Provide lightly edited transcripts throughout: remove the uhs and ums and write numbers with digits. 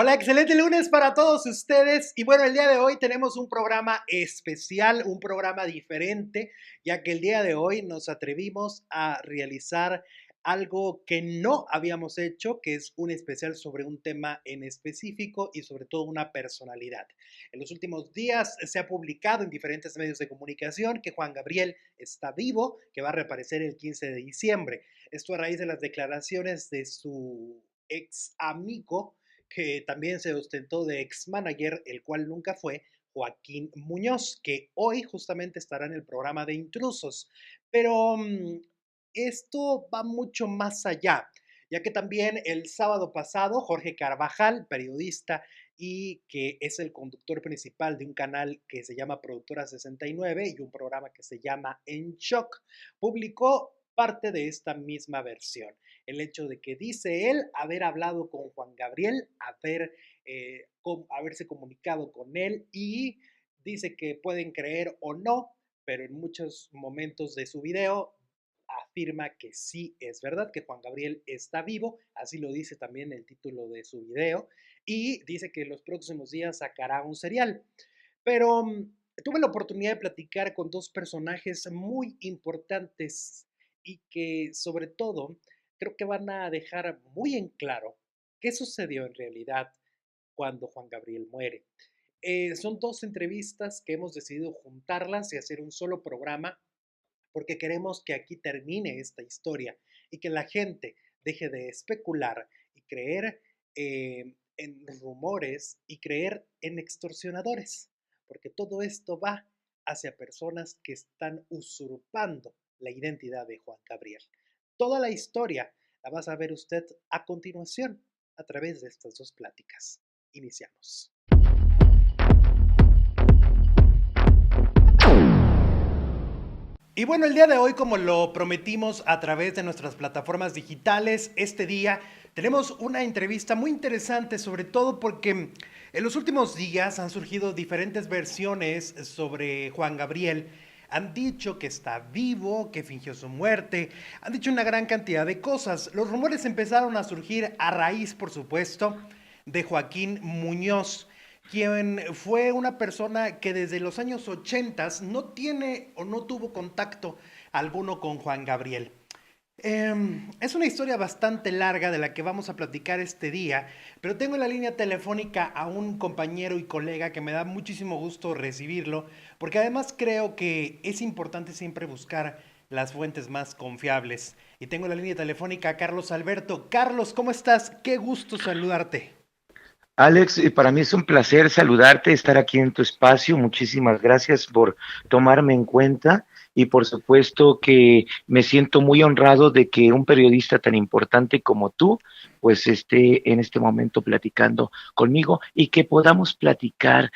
Hola, excelente lunes para todos ustedes. Y bueno, el día de hoy tenemos un programa especial, un programa diferente, ya que el día de hoy nos atrevimos a realizar algo que no habíamos hecho, que es un especial sobre un tema en específico y sobre todo una personalidad. En los últimos días se ha publicado en diferentes medios de comunicación que Juan Gabriel está vivo, que va a reaparecer el 15 de diciembre. Esto a raíz de las declaraciones de su ex amigo que también se ostentó de ex-manager, el cual nunca fue, Joaquín Muñoz, que hoy justamente estará en el programa de Intrusos. Pero esto va mucho más allá, ya que también el sábado pasado Jorge Carvajal, periodista y que es el conductor principal de un canal que se llama Productora 69 y un programa que se llama En Shock, publicó parte de esta misma versión. El hecho de que dice él haber hablado con Juan Gabriel, haberse comunicado con él y dice que pueden creer o no, pero en muchos momentos de su video afirma que sí es verdad, que Juan Gabriel está vivo, así lo dice también el título de su video, y dice que en los próximos días sacará un serial. Pero tuve la oportunidad de platicar con dos personajes muy importantes y que sobre todo creo que van a dejar muy en claro qué sucedió en realidad cuando Juan Gabriel muere. Son dos entrevistas que hemos decidido juntarlas y hacer un solo programa porque queremos que aquí termine esta historia y que la gente deje de especular y creer en rumores y creer en extorsionadores, porque todo esto va hacia personas que están usurpando la identidad de Juan Gabriel. Toda la historia la vas a ver usted a continuación a través de estas dos pláticas. Iniciamos. Y bueno, el día de hoy, como lo prometimos a través de nuestras plataformas digitales, este día tenemos una entrevista muy interesante, sobre todo porque en los últimos días han surgido diferentes versiones sobre Juan Gabriel. Han dicho que está vivo, que fingió su muerte, han dicho una gran cantidad de cosas. Los rumores empezaron a surgir a raíz, por supuesto, de Joaquín Muñoz, quien fue una persona que desde los años 80 no tiene o no tuvo contacto alguno con Juan Gabriel. Es una historia bastante larga de la que vamos a platicar este día, pero tengo en la línea telefónica a un compañero y colega que me da muchísimo gusto recibirlo, porque además creo que es importante siempre buscar las fuentes más confiables. Y tengo en la línea telefónica a Carlos Alberto. Carlos, ¿cómo estás? Qué gusto saludarte. Alex, para mí es un placer saludarte, estar aquí en tu espacio. Muchísimas gracias por tomarme en cuenta y por supuesto que me siento muy honrado de que un periodista tan importante como tú pues esté en este momento platicando conmigo y que podamos platicar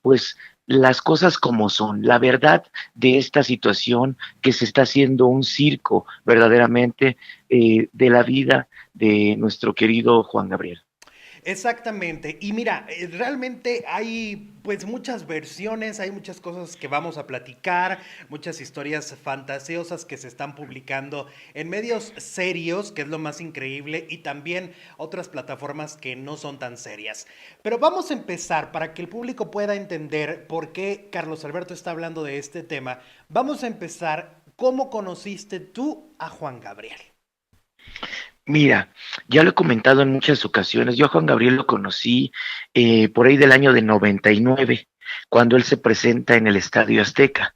pues las cosas como son, la verdad de esta situación que se está haciendo un circo verdaderamente de la vida de nuestro querido Juan Gabriel. Exactamente. Y mira, realmente hay pues muchas versiones, hay muchas cosas que vamos a platicar, muchas historias fantasiosas que se están publicando en medios serios, que es lo más increíble, y también otras plataformas que no son tan serias. Pero vamos a empezar para que el público pueda entender por qué Carlos Alberto está hablando de este tema. Vamos a empezar, ¿cómo conociste tú a Juan Gabriel? Mira, ya lo he comentado en muchas ocasiones, yo a Juan Gabriel lo conocí por ahí del año de 99, cuando él se presenta en el Estadio Azteca.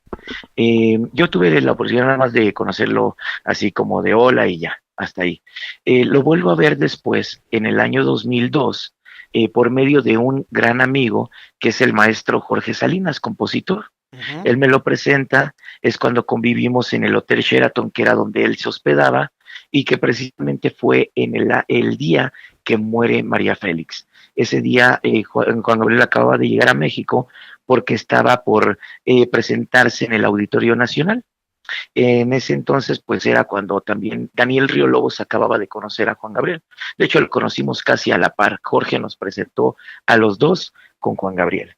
Yo tuve la oportunidad nada más de conocerlo así como de hola y ya, hasta ahí. Lo vuelvo a ver después, en el año 2002, por medio de un gran amigo, que es el maestro Jorge Salinas, compositor. Uh -huh. Él me lo presenta, es cuando convivimos en el Hotel Sheraton, que era donde él se hospedaba, y que precisamente fue en el día que muere María Félix. Ese día Juan Gabriel acababa de llegar a México porque estaba por presentarse en el Auditorio Nacional. En ese entonces, pues era cuando también Daniel Río Lobos acababa de conocer a Juan Gabriel. De hecho, lo conocimos casi a la par. Jorge nos presentó a los dos con Juan Gabriel.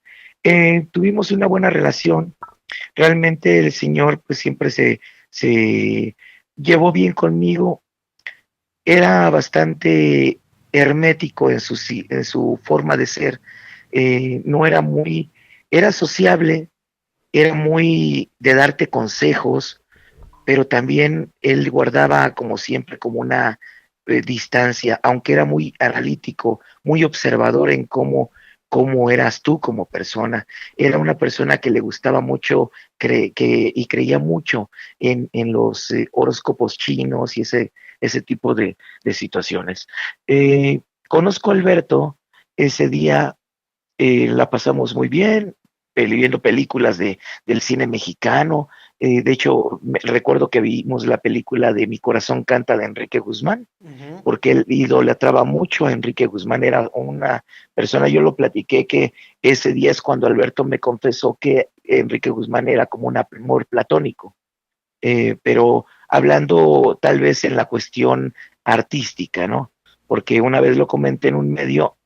Tuvimos una buena relación. Realmente el señor pues siempre se llevó bien conmigo. Era bastante hermético en su forma de ser. No era muy, era sociable, era muy de darte consejos, pero también él guardaba como siempre como una distancia, aunque era muy analítico, muy observador en cómo eras tú como persona. Era una persona que le gustaba mucho y creía mucho en los horóscopos chinos y ese tipo de situaciones. Conozco a Alberto, ese día la pasamos muy bien, viendo películas del cine mexicano. De hecho, recuerdo que vimos la película de Mi corazón canta de Enrique Guzmán, Ujú. porque él idolatraba mucho a Enrique Guzmán, era una persona, yo lo platiqué que ese día es cuando Alberto me confesó que Enrique Guzmán era como un amor platónico, pero hablando tal vez en la cuestión artística, ¿no? Porque una vez lo comenté en un medio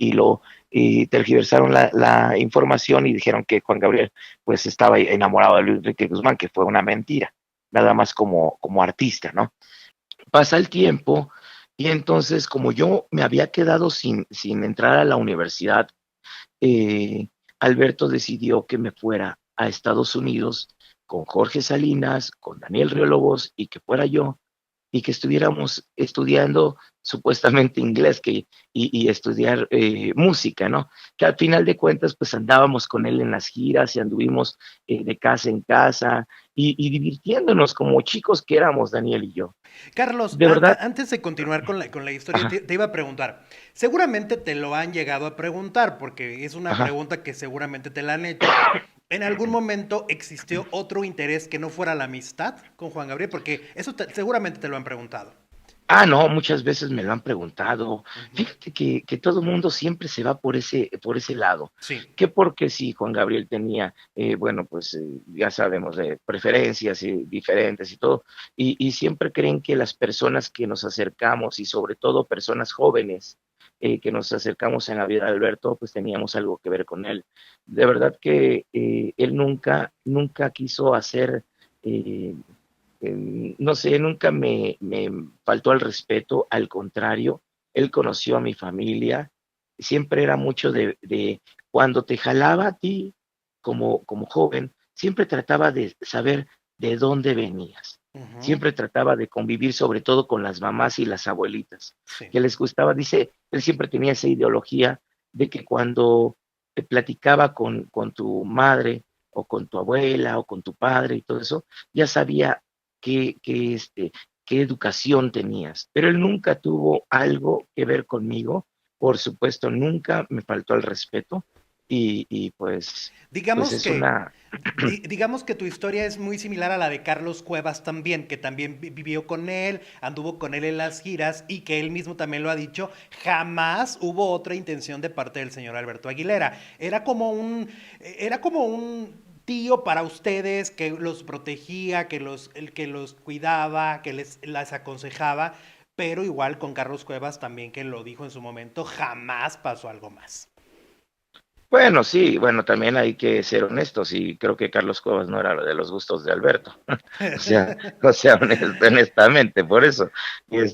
y tergiversaron la información y dijeron que Juan Gabriel pues estaba enamorado de Luis Enrique Guzmán, que fue una mentira, nada más como artista, ¿no? Pasa el tiempo y entonces como yo me había quedado sin entrar a la universidad, eh, Alberto decidió que me fuera a Estados Unidos con Jorge Salinas, con Daniel Riolobos y que fuera yo y que estuviéramos estudiando supuestamente inglés y estudiar música, ¿no? Que al final de cuentas pues andábamos con él en las giras y anduvimos de casa en casa y divirtiéndonos como chicos que éramos Daniel y yo. Carlos, De verdad, antes de continuar con la historia, ajá, te iba a preguntar, seguramente te lo han llegado a preguntar, porque es una ajá. pregunta que seguramente te la han hecho. ¿En algún momento existió otro interés que no fuera la amistad con Juan Gabriel? Porque eso seguramente te lo han preguntado. Ah, no, muchas veces me lo han preguntado. Ujú. Fíjate que todo el mundo siempre se va por ese lado. Sí. Que porque si Juan Gabriel tenía, bueno, pues ya sabemos, de preferencias diferentes y todo, y siempre creen que las personas que nos acercamos, y sobre todo personas jóvenes, que nos acercamos en la vida de Alberto, pues teníamos algo que ver con él. De verdad que él nunca quiso hacer no sé, nunca me faltó al respeto, al contrario, él conoció a mi familia, siempre era mucho de cuando te jalaba a ti como joven, siempre trataba de saber de dónde venías, Ujú. siempre trataba de convivir sobre todo con las mamás y las abuelitas, Sí. que les gustaba, dice, él siempre tenía esa ideología de que cuando te platicaba con tu madre o con tu abuela o con tu padre y todo eso, ya sabía qué educación tenías. Pero él nunca tuvo algo que ver conmigo, por supuesto, nunca me faltó el respeto y pues Digamos es que, una, digamos que tu historia es muy similar a la de Carlos Cuevas también, que también vivió con él, anduvo con él en las giras y que él mismo también lo ha dicho, jamás hubo otra intención de parte del señor Alberto Aguilera. Era como un tío para ustedes que los protegía, el que los cuidaba, que las aconsejaba, pero igual con Carlos Cuevas también que lo dijo en su momento, jamás pasó algo más. bueno, sí, bueno, también hay que ser honestos y creo que Carlos Cuevas no era de los gustos de Alberto. Honestamente, por eso.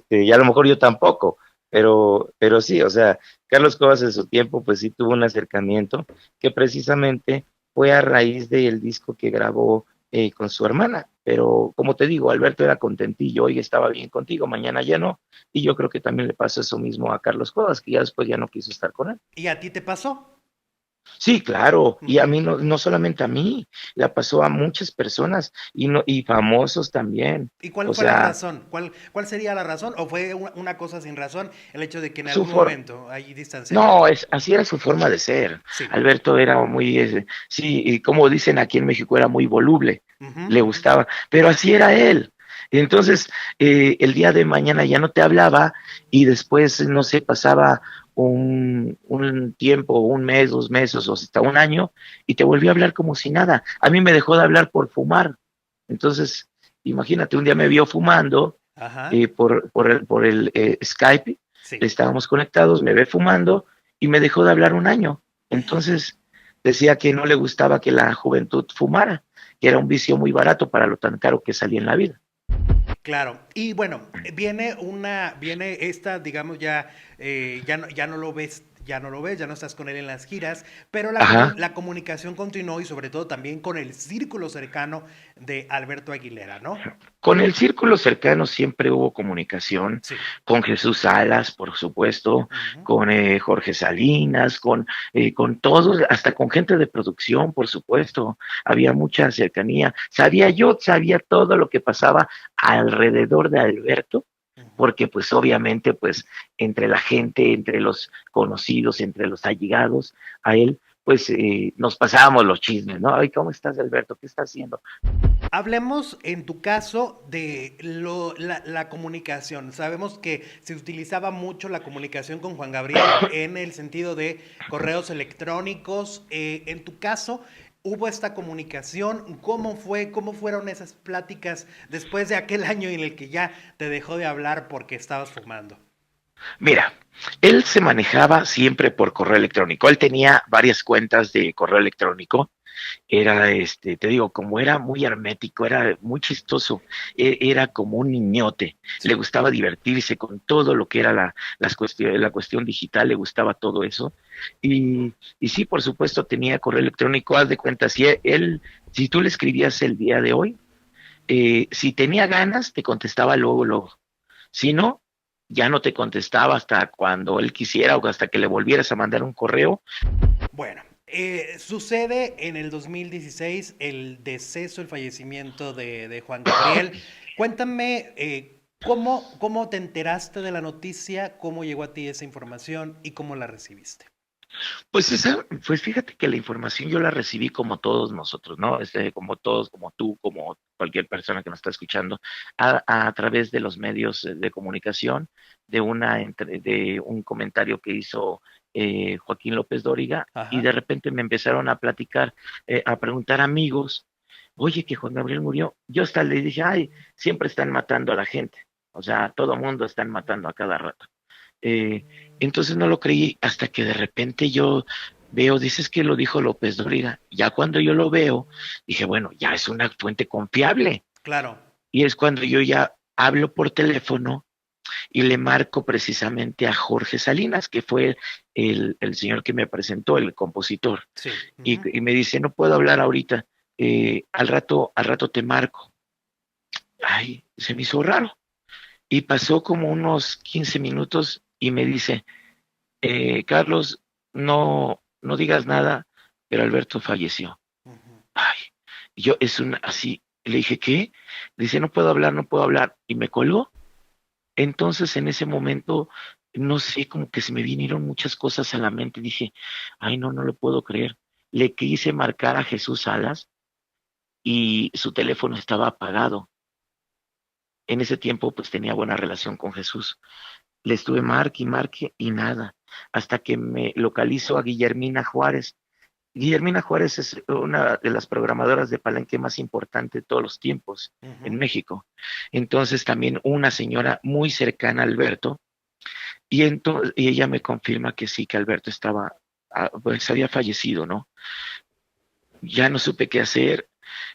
Y a lo mejor yo tampoco, pero sí, o sea, Carlos Cuevas en su tiempo, pues sí tuvo un acercamiento que precisamente fue a raíz del disco que grabó con su hermana. Pero como te digo, Alberto era contentillo, hoy estaba bien contigo, mañana ya no. Y yo creo que también le pasó eso mismo a Carlos Cuevas, que ya después ya no quiso estar con él. ¿Y a ti te pasó? Sí, claro, y a Ujú. mí no solamente a mí, la pasó a muchas personas y no y famosos también. ¿Y cuál O fue la sea, razón? ¿Cuál sería la razón? ¿O fue una cosa sin razón el hecho de que en su algún for momento hay distanciamiento? no, así era su forma de ser. Sí. Alberto era muy, sí, y como dicen aquí en México, era muy voluble, Ujú. le gustaba, pero así era él. Y entonces, el día de mañana ya no te hablaba y después, no sé, pasaba un tiempo, un mes, 2 meses o hasta un año y te volvió a hablar como si nada. A mí me dejó de hablar por fumar. Entonces, imagínate, un día me vio fumando Ajá. por el Skype, Sí. estábamos conectados, me ve fumando y me dejó de hablar un año. Entonces decía que no le gustaba que la juventud fumara, que era un vicio muy barato para lo tan caro que salía en la vida. Claro, y bueno, viene esta, digamos, ya no lo ves, ya no estás con él en las giras, pero Ajá. la comunicación continuó y sobre todo también con el círculo cercano de Alberto Aguilera, ¿no? Con el círculo cercano siempre hubo comunicación, Sí. con Jesús Salas, por supuesto, Ujú. con Jorge Salinas, con todos, hasta con gente de producción, por supuesto. Había mucha cercanía. Sabía todo lo que pasaba alrededor de Alberto, Ujú. porque pues obviamente pues entre la gente, entre los conocidos, entre los allegados a él, pues nos pasábamos los chismes, ¿no? Ay, ¿cómo estás, Alberto? ¿Qué estás haciendo? Hablemos en tu caso de la comunicación. Sabemos que se utilizaba mucho la comunicación con Juan Gabriel en el sentido de correos electrónicos. En tu caso, ¿hubo esta comunicación? ¿Cómo fue? ¿Cómo fueron esas pláticas después de aquel año en el que ya te dejó de hablar porque estabas fumando? Mira, él se manejaba siempre por correo electrónico. Él tenía varias cuentas de correo electrónico. Era, te digo, como era muy hermético, era muy chistoso, era como un niñote. Le Sí. gustaba divertirse con todo lo que era la cuestión digital, le gustaba todo eso. Y sí, por supuesto, tenía correo electrónico. Haz de cuenta, si tú le escribías el día de hoy, si tenía ganas, te contestaba luego, luego. Si no, ya no te contestaba hasta cuando él quisiera o hasta que le volvieras a mandar un correo. Bueno, sucede en el 2016 el deceso, el fallecimiento de Juan Gabriel. Cuéntame cómo te enteraste de la noticia, cómo llegó a ti esa información y cómo la recibiste. Pues fíjate que la información yo la recibí como todos nosotros, ¿no? Como todos, como tú, como cualquier persona que nos está escuchando, a través de los medios de comunicación, de un comentario que hizo Joaquín López Dóriga, y Ajá. de repente me empezaron a platicar, a preguntar amigos, oye, que Juan Gabriel murió. Yo hasta le dije, ay, siempre están matando a la gente, o sea, todo mundo están matando a cada rato. Eh, entonces no lo creí hasta que de repente yo veo, dices que lo dijo López Dóriga. Ya cuando yo lo veo, dije, bueno, ya es una fuente confiable. Claro. Y es cuando yo ya hablo por teléfono y le marco precisamente a Jorge Salinas, que fue el señor que me presentó, el compositor. Sí. Ujú. Y me dice, no puedo hablar ahorita, al rato te marco. Ay, se me hizo raro. Y pasó como unos 15 minutos y me dice, Carlos, no digas nada, pero Alberto falleció. Ujú. Ay, yo así, le dije, ¿qué? Dice, no puedo hablar, no puedo hablar. Y me colgó. Entonces, en ese momento, no sé, como que se me vinieron muchas cosas a la mente. Dije, ay, no lo puedo creer. Le quise marcar a Jesús Salas y su teléfono estaba apagado. En ese tiempo, pues tenía buena relación con Jesús. Le estuve marque y nada, hasta que me localizo a Guillermina Juárez. Guillermina Juárez es una de las programadoras de Palenque más importante de todos los tiempos en Ujú. México. Entonces también una señora muy cercana a Alberto, y ella me confirma que sí, que Alberto pues había fallecido, ¿no? Ya no supe qué hacer,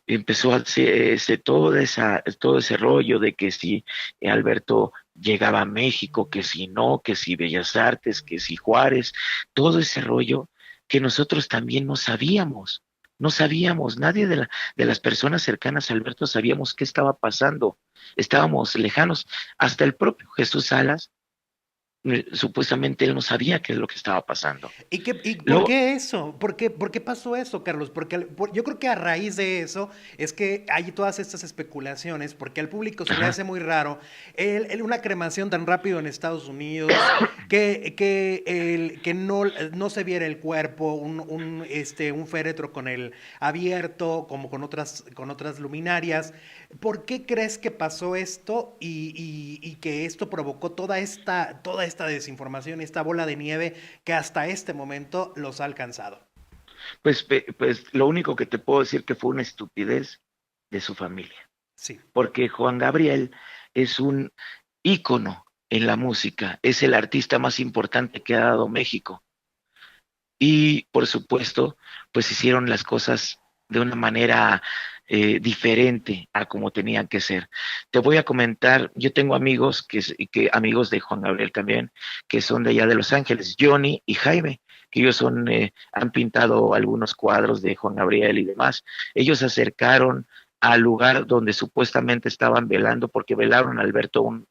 empezó a hacerse todo ese rollo de que si Alberto llegaba a México, que si no, que si Bellas Artes, que si Juárez, todo ese rollo que nosotros también no sabíamos, nadie de las personas cercanas a Alberto sabíamos qué estaba pasando, estábamos lejanos, hasta el propio Jesús Salas, supuestamente él no sabía qué es lo que estaba pasando. ¿Y por Luego, qué eso? ¿Por qué pasó eso, Carlos? Porque yo creo que a raíz de eso es que hay todas estas especulaciones, porque al público se le ajá, hace muy raro una cremación tan rápido en Estados Unidos, que no se viera el cuerpo, un féretro con el abierto, como con otras luminarias. ¿Por qué crees que pasó esto y que esto provocó toda esta desinformación, esta bola de nieve que hasta este momento los ha alcanzado? pues lo único que te puedo decir que fue una estupidez de su familia, Sí. porque Juan Gabriel es un ícono en la música, es el artista más importante que ha dado México. Y por supuesto, pues hicieron las cosas de una manera diferente a como tenían que ser. Te voy a comentar, yo tengo amigos amigos de Juan Gabriel también, que son de allá de Los Ángeles, Johnny y Jaime, que ellos han pintado algunos cuadros de Juan Gabriel y demás. Ellos se acercaron al lugar donde supuestamente estaban velando, porque velaron a Alberto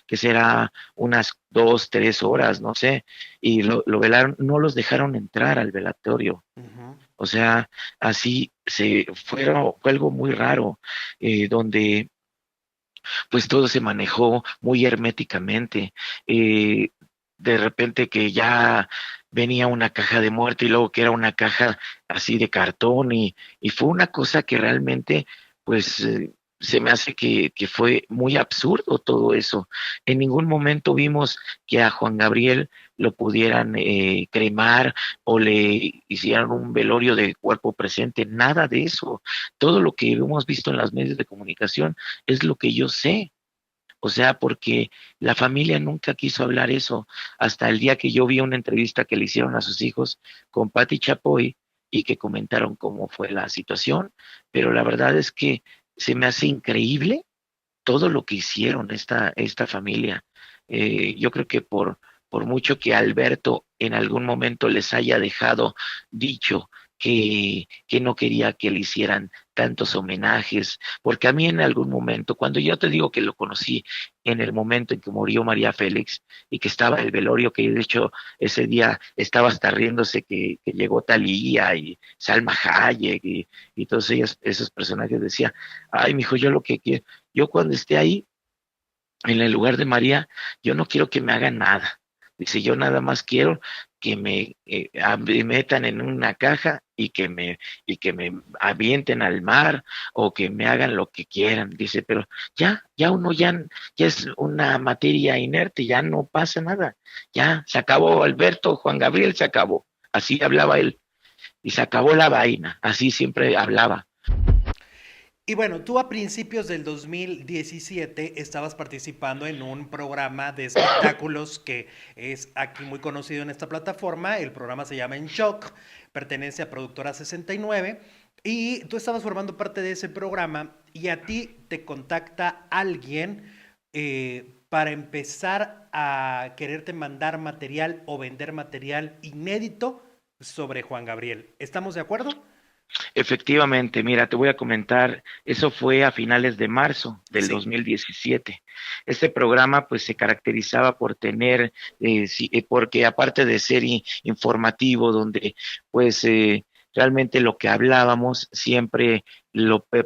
que será unas 2, 3 horas, no sé, y lo velaron, no los dejaron entrar al velatorio. Ujú. O sea, así fue algo muy raro, donde pues todo se manejó muy herméticamente. Eh, de repente que ya venía una caja de muerte y luego que era una caja así de cartón y fue una cosa que realmente pues se me hace que fue muy absurdo todo eso. En ningún momento vimos que a Juan Gabriel lo pudieran cremar o le hicieran un velorio de cuerpo presente, nada de eso. Todo lo que hemos visto en las medios de comunicación es lo que yo sé. O sea, porque la familia nunca quiso hablar eso hasta el día que yo vi una entrevista que le hicieron a sus hijos con Patti Chapoy y que comentaron cómo fue la situación, pero la verdad es que se me hace increíble todo lo que hicieron esta familia. Yo creo que por mucho que Alberto en algún momento les haya dejado dicho que no quería que le hicieran tantos homenajes, porque a mí en algún momento, cuando yo te digo que lo conocí en el momento en que murió María Félix y que estaba el velorio, que de hecho ese día estaba hasta riéndose que llegó Talía y Salma Hayek y todos esos personajes, decía, ay, mijo, yo lo que quiero, yo cuando esté ahí, en el lugar de María, yo no quiero que me hagan nada. Dice, yo nada más quiero que me metan en una caja y que me avienten al mar o que me hagan lo que quieran. Dice, pero ya uno ya es una materia inerte, ya no pasa nada. Ya se acabó Alberto, Juan Gabriel se acabó. Así hablaba él. Y se acabó la vaina. Así siempre hablaba. Y bueno, tú a principios del 2017 estabas participando en un programa de espectáculos que es aquí muy conocido en esta plataforma. El programa se llama En Shock, pertenece a Productora 69. Y tú estabas formando parte de ese programa y a ti te contacta alguien para empezar a quererte mandar material o vender material inédito sobre Juan Gabriel. ¿Estamos de acuerdo? Efectivamente, mira, te voy a comentar, eso fue a finales de marzo del Sí. 2017. Este programa pues se caracterizaba por tener, porque aparte de ser informativo, donde pues realmente lo que hablábamos siempre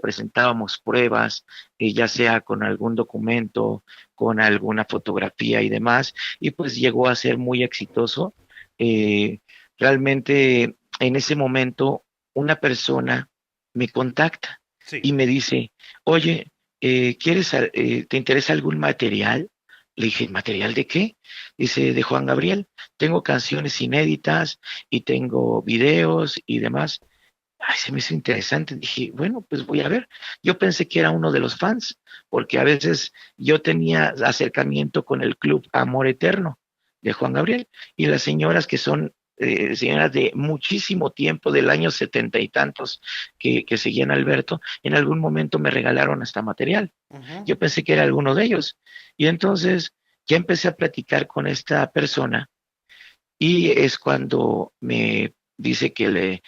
presentábamos pruebas, ya sea con algún documento, con alguna fotografía y demás, y pues llegó a ser muy exitoso. Eh, realmente en ese momento una persona me contacta Sí. y me dice, oye, ¿te interesa algún material? Le dije, ¿material de qué? Dice, de Juan Gabriel. Tengo canciones inéditas y tengo videos y demás. Ay, se me hizo interesante. Dije, bueno, pues voy a ver. Yo pensé que era uno de los fans, porque a veces yo tenía acercamiento con el club Amor Eterno de Juan Gabriel y las señoras que son señoras de muchísimo tiempo, del año 70 y tantos, que seguían a Alberto, en algún momento me regalaron hasta material. Ujú. Yo pensé que era alguno de ellos. Y entonces ya empecé a platicar con esta persona y es cuando me dice que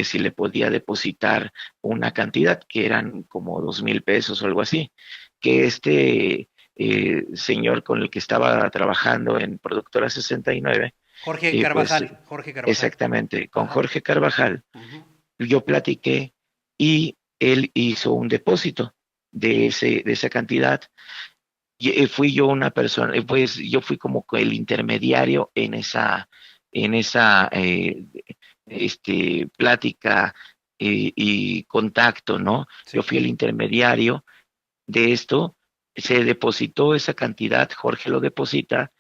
si le podía depositar una cantidad, que eran como 2,000 pesos o algo así, que este señor con el que estaba trabajando en Productora 69, Jorge pues Carvajal, Jorge Carvajal. exactamente, con Ajá. Jorge Carvajal, Ujú. yo platiqué y él hizo un depósito de esa cantidad. Y fui yo una persona, pues yo fui como que el intermediario en esa plática y contacto, ¿no? Yo Sí. fui el intermediario de esto, se depositó esa cantidad, Jorge lo deposita,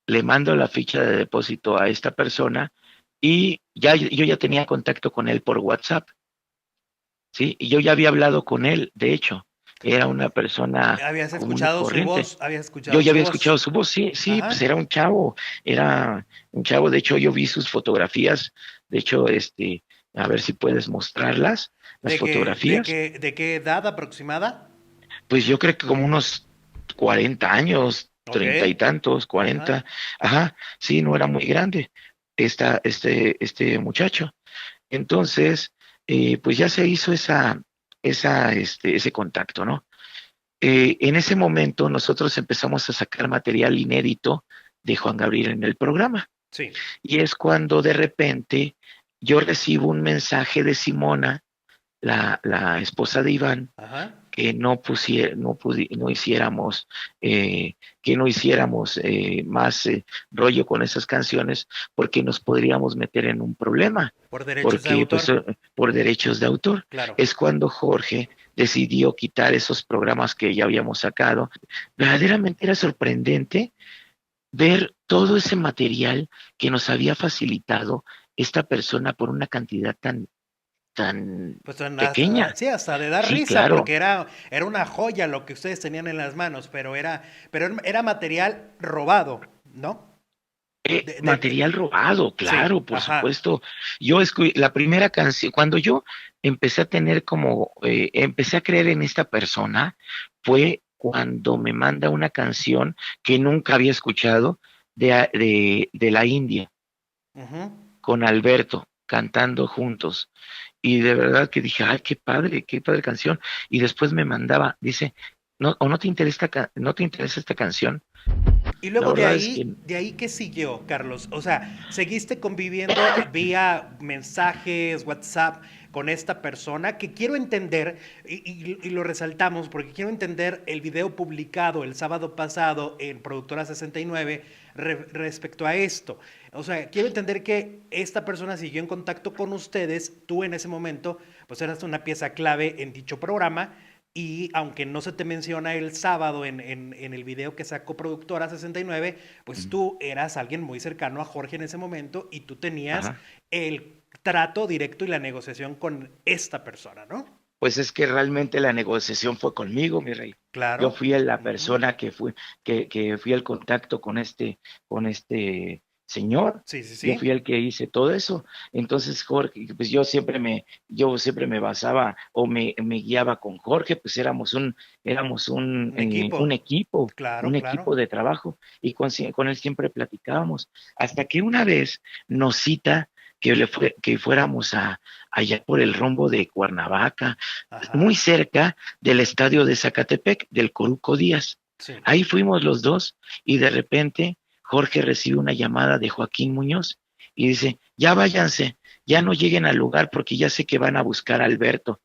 le mando la ficha de depósito a esta persona y yo ya tenía contacto con él por WhatsApp, ¿sí? Y yo ya había hablado con él, de hecho, era una persona Habías común y escuchado su corriente. voz, habías Yo escuchado ya su había escuchado voz. su voz, sí, sí, pues Ajá. era un chavo, de hecho yo vi sus fotografías, de hecho, A ver si puedes mostrarlas, las fotografías. De qué edad aproximada? Pues yo creo que como unos 40 años, Ok. 30 y tantos, Ajá. 40. Ajá, sí, no era muy grande este muchacho. Entonces, pues ya se hizo ese contacto, ¿no? En ese momento nosotros empezamos a sacar material inédito de Juan Gabriel en el programa. Sí. Y es cuando de repente yo recibo un mensaje de Simona, la esposa de Iván, Ajá. que no hiciéramos, que no hiciéramos más rollo con esas canciones porque nos podríamos meter en un problema, Por derechos de porque pues autor. por derechos de autor. Claro. Es cuando Jorge decidió quitar esos programas que ya habíamos sacado. Verdaderamente era sorprendente ver todo ese material que nos había facilitado esta persona por una cantidad tan Pues pequeña. sí, hasta de dar Sí, risa, claro. porque era una joya lo que ustedes tenían en las manos, pero era material robado, ¿no? Material robado, Sí, claro, por ajá. supuesto. La primera canción, cuando yo empecé a tener empecé a creer en esta persona, fue cuando me manda una canción que nunca había escuchado de la India, Ujú. con Alberto, cantando juntos. Y de verdad que dije, ay, qué padre canción. Y después me mandaba, dice, no, o no te interesa esta canción. Y La luego verdad es que de ahí, ¿qué siguió, Carlos? O sea, ¿seguiste conviviendo vía mensajes, WhatsApp con esta persona? Que quiero entender, y lo resaltamos, porque quiero entender el video publicado el sábado pasado en Productora 69 respecto a esto. O sea, quiero entender que esta persona siguió en contacto con ustedes, tú en ese momento, pues eras una pieza clave en dicho programa, y aunque no se te menciona el sábado en el video que sacó Productora 69, pues tú eras alguien muy cercano a Jorge en ese momento y tú tenías ajá. el trato directo y la negociación con esta persona, ¿no? Pues es que realmente la negociación fue conmigo, mi rey. Yo Claro. fui la Ujú. persona que fui al contacto con este señor. Sí, sí, Yo fui sí. el que hice todo eso. Entonces, Jorge, pues yo siempre me basaba o me guiaba con Jorge, pues Un equipo. un Claro, equipo claro. de trabajo y con él siempre platicábamos. Hasta que una vez nos cita que fuéramos allá por el rombo de Cuernavaca, muy Ajá. cerca del estadio de Zacatepec, del Coruco Díaz. Sí. Ahí fuimos los dos y de repente Jorge recibe una llamada de Joaquín Muñoz y dice, ya váyanse, ya no lleguen al lugar porque ya sé que van a buscar a Alberto.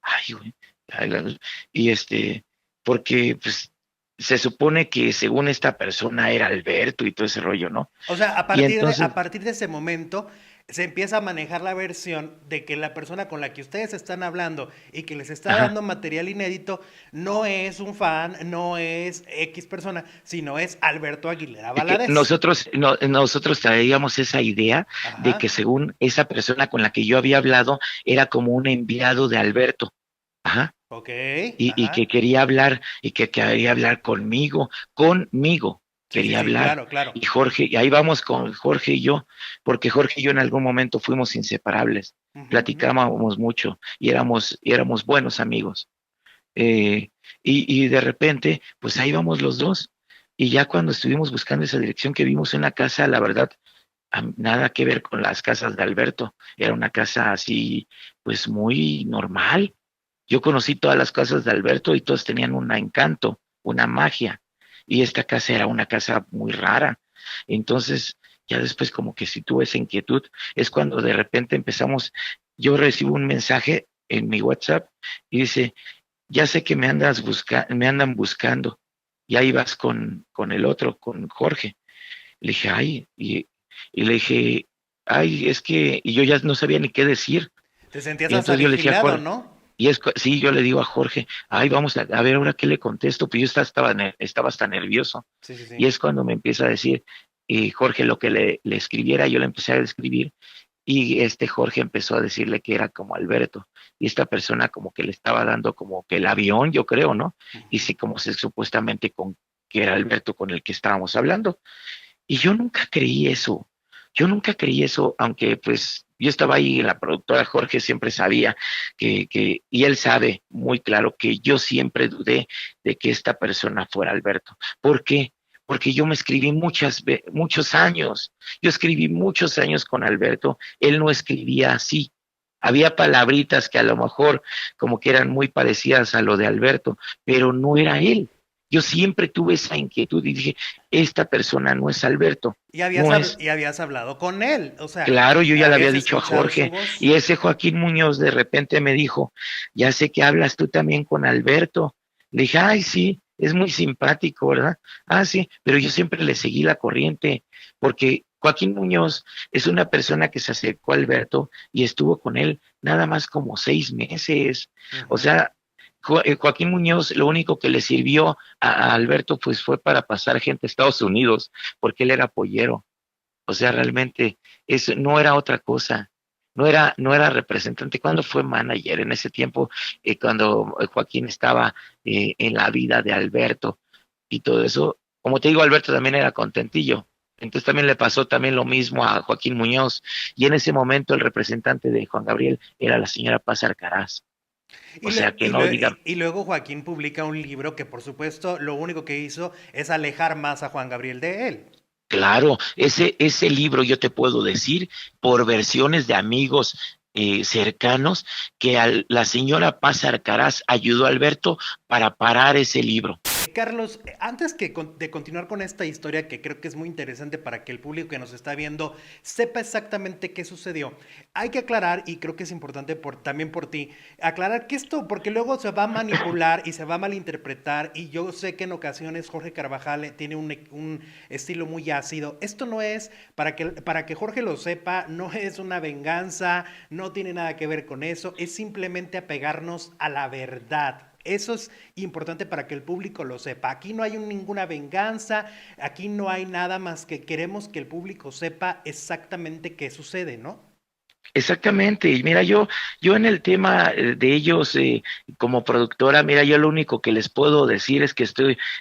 Ay, güey. Y porque pues se supone que según esta persona era Alberto y todo ese rollo, ¿no? O sea, Y a entonces, partir de ese momento se empieza a manejar la versión de que la persona con la que ustedes están hablando y que les está ajá, dando material inédito no es un fan, no es X persona, sino es Alberto Aguilera que Valadez. nosotros traíamos esa idea de que Ajá. según esa persona con la que yo había hablado era como un enviado de Alberto, ajá, Ok. y que Ajá. quería hablar conmigo Sí, sí, quería sí, hablar. claro, claro. Y ahí vamos con Jorge y yo, porque Jorge y yo en algún momento fuimos inseparables, Ujú, ujú. platicábamos mucho y éramos buenos amigos. Eh, y de repente, pues ahí vamos los dos. Y ya cuando estuvimos buscando esa dirección que vimos en la casa, la verdad, nada que ver con las casas de Alberto. Era una casa así, pues muy normal. Yo conocí todas las casas de Alberto y todas tenían un encanto, una magia. Y esta casa era una casa muy rara. Entonces, ya después como que si tuve esa inquietud, es cuando de repente yo recibo un mensaje en mi WhatsApp y dice, ya sé que me andan buscando. Y ahí vas con el otro, con Jorge. Le dije, ay, y le dije, ay, y yo ya no sabía ni qué decir. Te sentías Y hasta entonces yo le decía a vigilado, Jorge, ¿no? sí, yo le digo a Jorge, ay, vamos a ver ahora qué le contesto, pues yo estaba hasta nervioso. Sí, sí, Y sí. es cuando me empieza a decir, Jorge, lo que le escribiera, yo le empecé a escribir, y este Jorge empezó a decirle que era como Alberto, y esta persona como que le estaba dando como que el avión, yo creo, ¿no? Y Ujú. sí, como se supuestamente que era Alberto con el que estábamos hablando. Y yo nunca creí eso, Yo nunca creí eso, aunque pues yo estaba ahí, la productora Jorge siempre sabía y él sabe muy claro que yo siempre dudé de que esta persona fuera Alberto. ¿Por qué? Porque yo me escribí muchos años, yo escribí muchos años con Alberto, él no escribía así. Había palabritas que a lo mejor como que eran muy parecidas a lo de Alberto, pero no era él. Yo siempre tuve esa inquietud y dije, esta persona no es Alberto, no es. Y habías hablado con él, o sea, Claro, yo ya le había habías dicho a escuchado su Jorge voz. y ese Joaquín Muñoz de repente me dijo, ya sé que hablas tú también con Alberto. Le dije, ay, sí, es muy simpático, ¿verdad? Ah, sí, pero yo siempre le seguí la corriente porque Joaquín Muñoz es una persona que se acercó a Alberto y estuvo con él nada más como 6 meses. O Ujú. sea, Joaquín Muñoz lo único que le sirvió a Alberto pues fue para pasar gente a Estados Unidos porque él era pollero. O sea, realmente eso no era otra cosa. No era representante. Cuando fue manager en ese tiempo, cuando Joaquín estaba en la vida de Alberto y todo eso, como te digo, Alberto también era contentillo. Entonces también le pasó también lo mismo a Joaquín Muñoz. Y en ese momento el representante de Juan Gabriel era la señora Paz Arcaraz. O sea que no digan. Y luego Joaquín publica un libro que por supuesto lo único que hizo es alejar más a Juan Gabriel de él. Claro, ese libro yo te puedo decir por versiones de amigos cercanos que la señora Paz Arcaraz ayudó a Alberto para parar ese libro. Carlos, antes de continuar con esta historia que creo que es muy interesante para que el público que nos está viendo sepa exactamente qué sucedió, hay que aclarar, y creo que es importante también por ti, aclarar que esto, porque luego se va a manipular y se va a malinterpretar, y yo sé que en ocasiones Jorge Carvajal tiene un estilo muy ácido. Esto no es, para que Jorge lo sepa, no es una venganza, no tiene nada que ver con eso, es simplemente apegarnos a la verdad. Eso es importante para que el público lo sepa. Aquí no hay ninguna venganza, aquí no hay nada más que queremos que el público sepa exactamente qué sucede, ¿no? Exactamente, y mira, yo en el tema de ellos como productora, mira, yo lo único que les puedo decir es que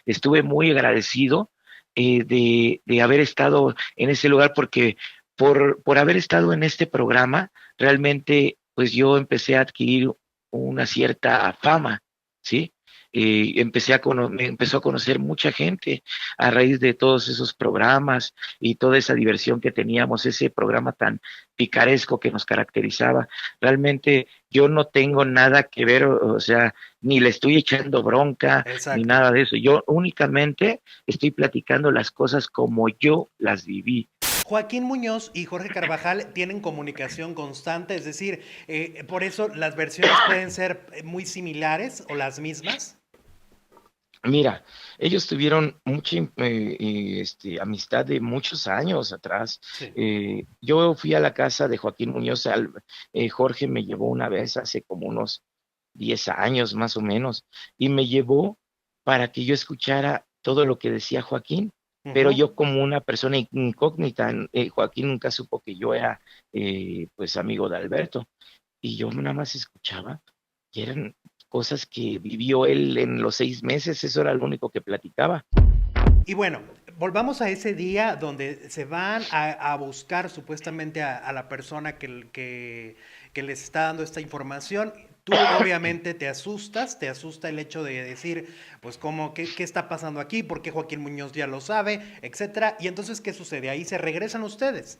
estuve muy agradecido de haber estado en ese lugar, porque por haber estado en este programa, realmente, pues yo empecé a adquirir una cierta fama, ¿sí? Me empezó a conocer mucha gente a raíz de todos esos programas y toda esa diversión que teníamos, ese programa tan picaresco que nos caracterizaba. Realmente yo no tengo nada que ver, o sea, ni le estoy echando bronca, ni Exacto. nada de eso. Yo únicamente estoy platicando las cosas como yo las viví. Joaquín Muñoz y Jorge Carvajal tienen comunicación constante, es decir, por eso las versiones pueden ser muy similares o las mismas. Mira, ellos tuvieron mucha amistad de muchos años atrás. Sí. Yo fui a la casa de Joaquín Muñoz, Jorge me llevó una vez hace como unos 10 años más o menos, y me llevó para que yo escuchara todo lo que decía Joaquín, pero Ujú. yo como una persona incógnita, Joaquín nunca supo que yo era pues amigo de Alberto, y yo nada más escuchaba, y eran cosas que vivió él en los 6 meses, eso era lo único que platicaba. Y bueno, volvamos a ese día donde se van a buscar supuestamente a la persona que les está dando esta información. Tú obviamente te asusta el hecho de decir, pues, ¿cómo, qué está pasando aquí? ¿Por qué Joaquín Muñoz ya lo sabe? Etcétera. Y entonces, ¿qué sucede? Ahí se regresan ustedes.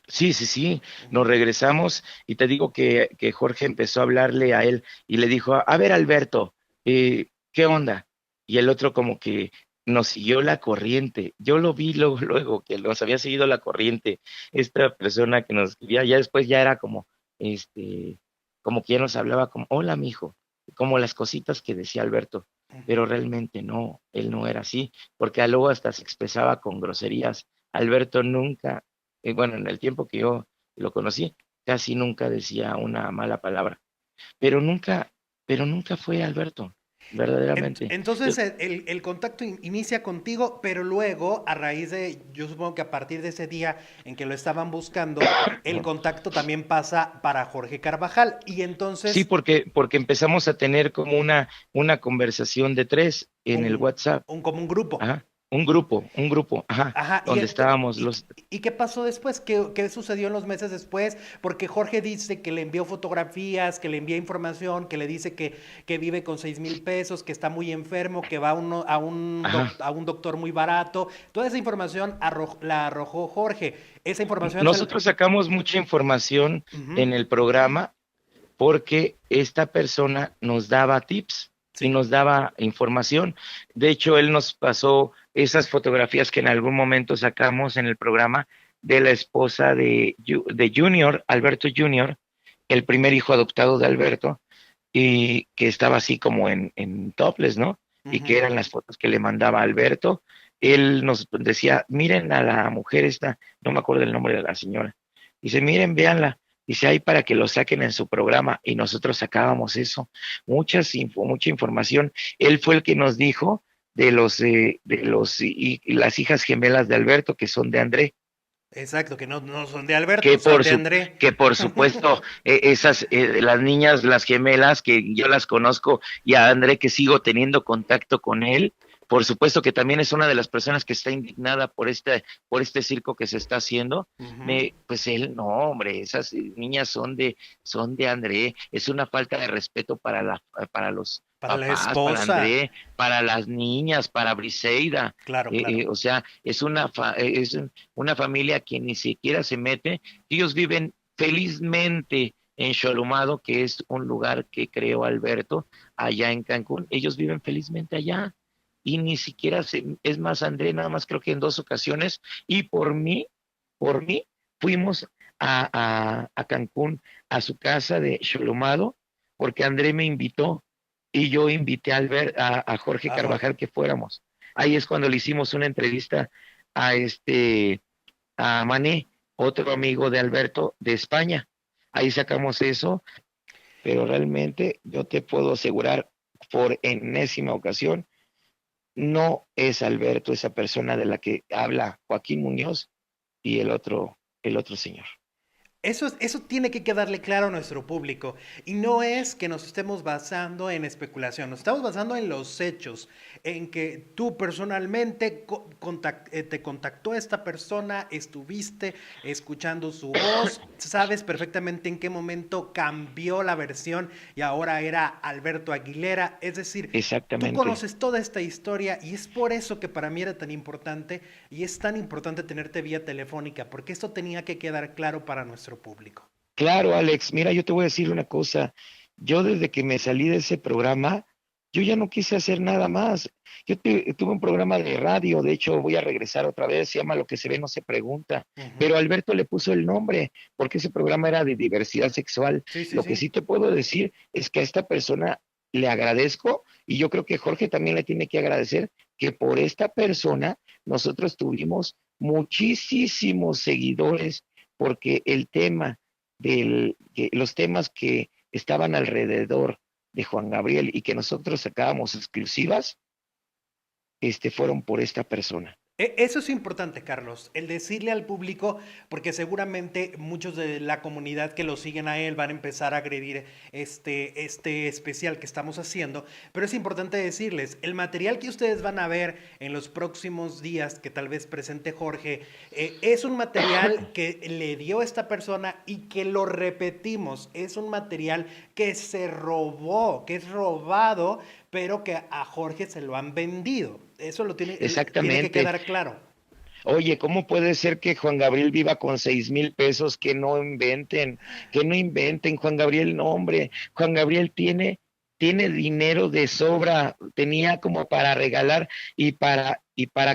Sí, sí, sí, nos regresamos y te digo que Jorge empezó a hablarle a él y le dijo, a ver Alberto, ¿qué onda? Y el otro como que nos siguió la corriente. Yo lo vi luego, luego que nos había seguido la corriente. Esta persona que nos escribía, ya después ya era como, este, como que ya nos hablaba como, hola, mijo, como las cositas que decía Alberto, pero realmente no, él no era así, porque luego hasta se expresaba con groserías. Alberto nunca bueno, en el tiempo que yo lo conocí, casi nunca decía una mala palabra, pero nunca, pero nunca fue Alberto, verdaderamente. Entonces el contacto inicia contigo, pero luego, a raíz de, yo supongo que a partir de ese día en que lo estaban buscando, el contacto también pasa para Jorge Carvajal. Y Sí, entonces porque empezamos a tener como una conversación de tres en el un, WhatsApp. como un grupo. Ajá. un grupo, ajá, Ajá, donde estábamos y, los, ¿y qué pasó después? ¿Qué sucedió en los meses después? Porque Jorge dice que le envió fotografías, que le envía información, que le dice que vive con 6,000 pesos, que está muy enfermo, que va ajá. a un doctor muy barato. Toda esa información la arrojó Jorge. Esa información se... Nosotros sacamos mucha información Ujú, en el programa porque esta persona nos daba tips y sí. nos daba información. De hecho, él nos pasó esas fotografías que en algún momento sacamos en el programa de la esposa de Junior, Alberto Junior, el primer hijo adoptado de Alberto, y que estaba así como en topless, ¿no? Y que Ujú. eran las fotos que le mandaba Alberto. Él nos decía, miren a la mujer esta, no me acuerdo el nombre de la señora. Dice, miren, véanla. Dice, ahí para que lo saquen en su programa. Y nosotros sacábamos eso. Mucha información. Él fue el que nos dijo y las hijas gemelas de Alberto, que son de André, Exacto, que no, no son de Alberto, que son por de su, André. que por supuesto esas las niñas, las gemelas que yo las conozco y a André que sigo teniendo contacto con él, por supuesto que también es una de las personas que está indignada por este circo que se está haciendo. Ujú. Pues él no, hombre, esas niñas son de André, es una falta de respeto para los Para la papás, para esposa. André, para las niñas, para Briseida. Claro, claro. O sea, es una familia que ni siquiera se mete. Ellos viven felizmente en Cholumado, que es un lugar que creó Alberto, allá en Cancún. Ellos viven felizmente allá. Y ni siquiera es más, André, nada más creo que en 2 ocasiones. Y por mí, fuimos a Cancún, a su casa de Cholumado, porque André me invitó y yo invité a Jorge A Jorge. Carvajal que fuéramos. Ahí es cuando le hicimos una entrevista a a Mané, otro amigo de Alberto de España. Ahí sacamos eso, pero realmente yo te puedo asegurar por enésima ocasión, no es Alberto esa persona de la que habla Joaquín Muñoz y el otro señor. Eso tiene que quedarle claro a nuestro público. Y no es que nos estemos basando en especulación, nos estamos basando en los hechos, en que tú personalmente te contactó esta persona, estuviste escuchando su voz, sabes perfectamente en qué momento cambió la versión y ahora era Alberto Aguilera. Es decir, tú Exactamente. conoces toda esta historia y es por eso que para mí era tan importante y es tan importante tenerte vía telefónica, porque esto tenía que quedar claro para nuestro público. Claro, Alex, mira, yo te voy a decir una cosa. Yo desde que me salí de ese programa, yo ya no quise hacer nada más. Tuve un programa de radio, de hecho voy a regresar otra vez, se llama Lo que se ve no se pregunta, Ujú. pero Alberto le puso el nombre porque ese programa era de diversidad sexual. Sí, sí, Lo que sí. sí te puedo decir es que a esta persona le agradezco y yo creo que Jorge también le tiene que agradecer que por esta persona nosotros tuvimos muchísimos seguidores porque el tema los temas que estaban alrededor de Juan Gabriel y que nosotros sacábamos exclusivas, fueron por esta persona. Eso es importante, Carlos, el decirle al público, porque seguramente muchos de la comunidad que lo siguen a él van a empezar a agredir este especial que estamos haciendo, pero es importante decirles, el material que ustedes van a ver en los próximos días que tal vez presente Jorge, es un material que le dio esta persona y que lo repetimos, es un material que se robó, que es robado, pero que a Jorge se lo han vendido. Eso tiene que Exactamente. quedar claro. Oye, ¿cómo puede ser que Juan Gabriel viva con 6,000 pesos? Que no inventen, Juan Gabriel, no, hombre, Juan Gabriel tiene dinero de sobra, tenía como para regalar y para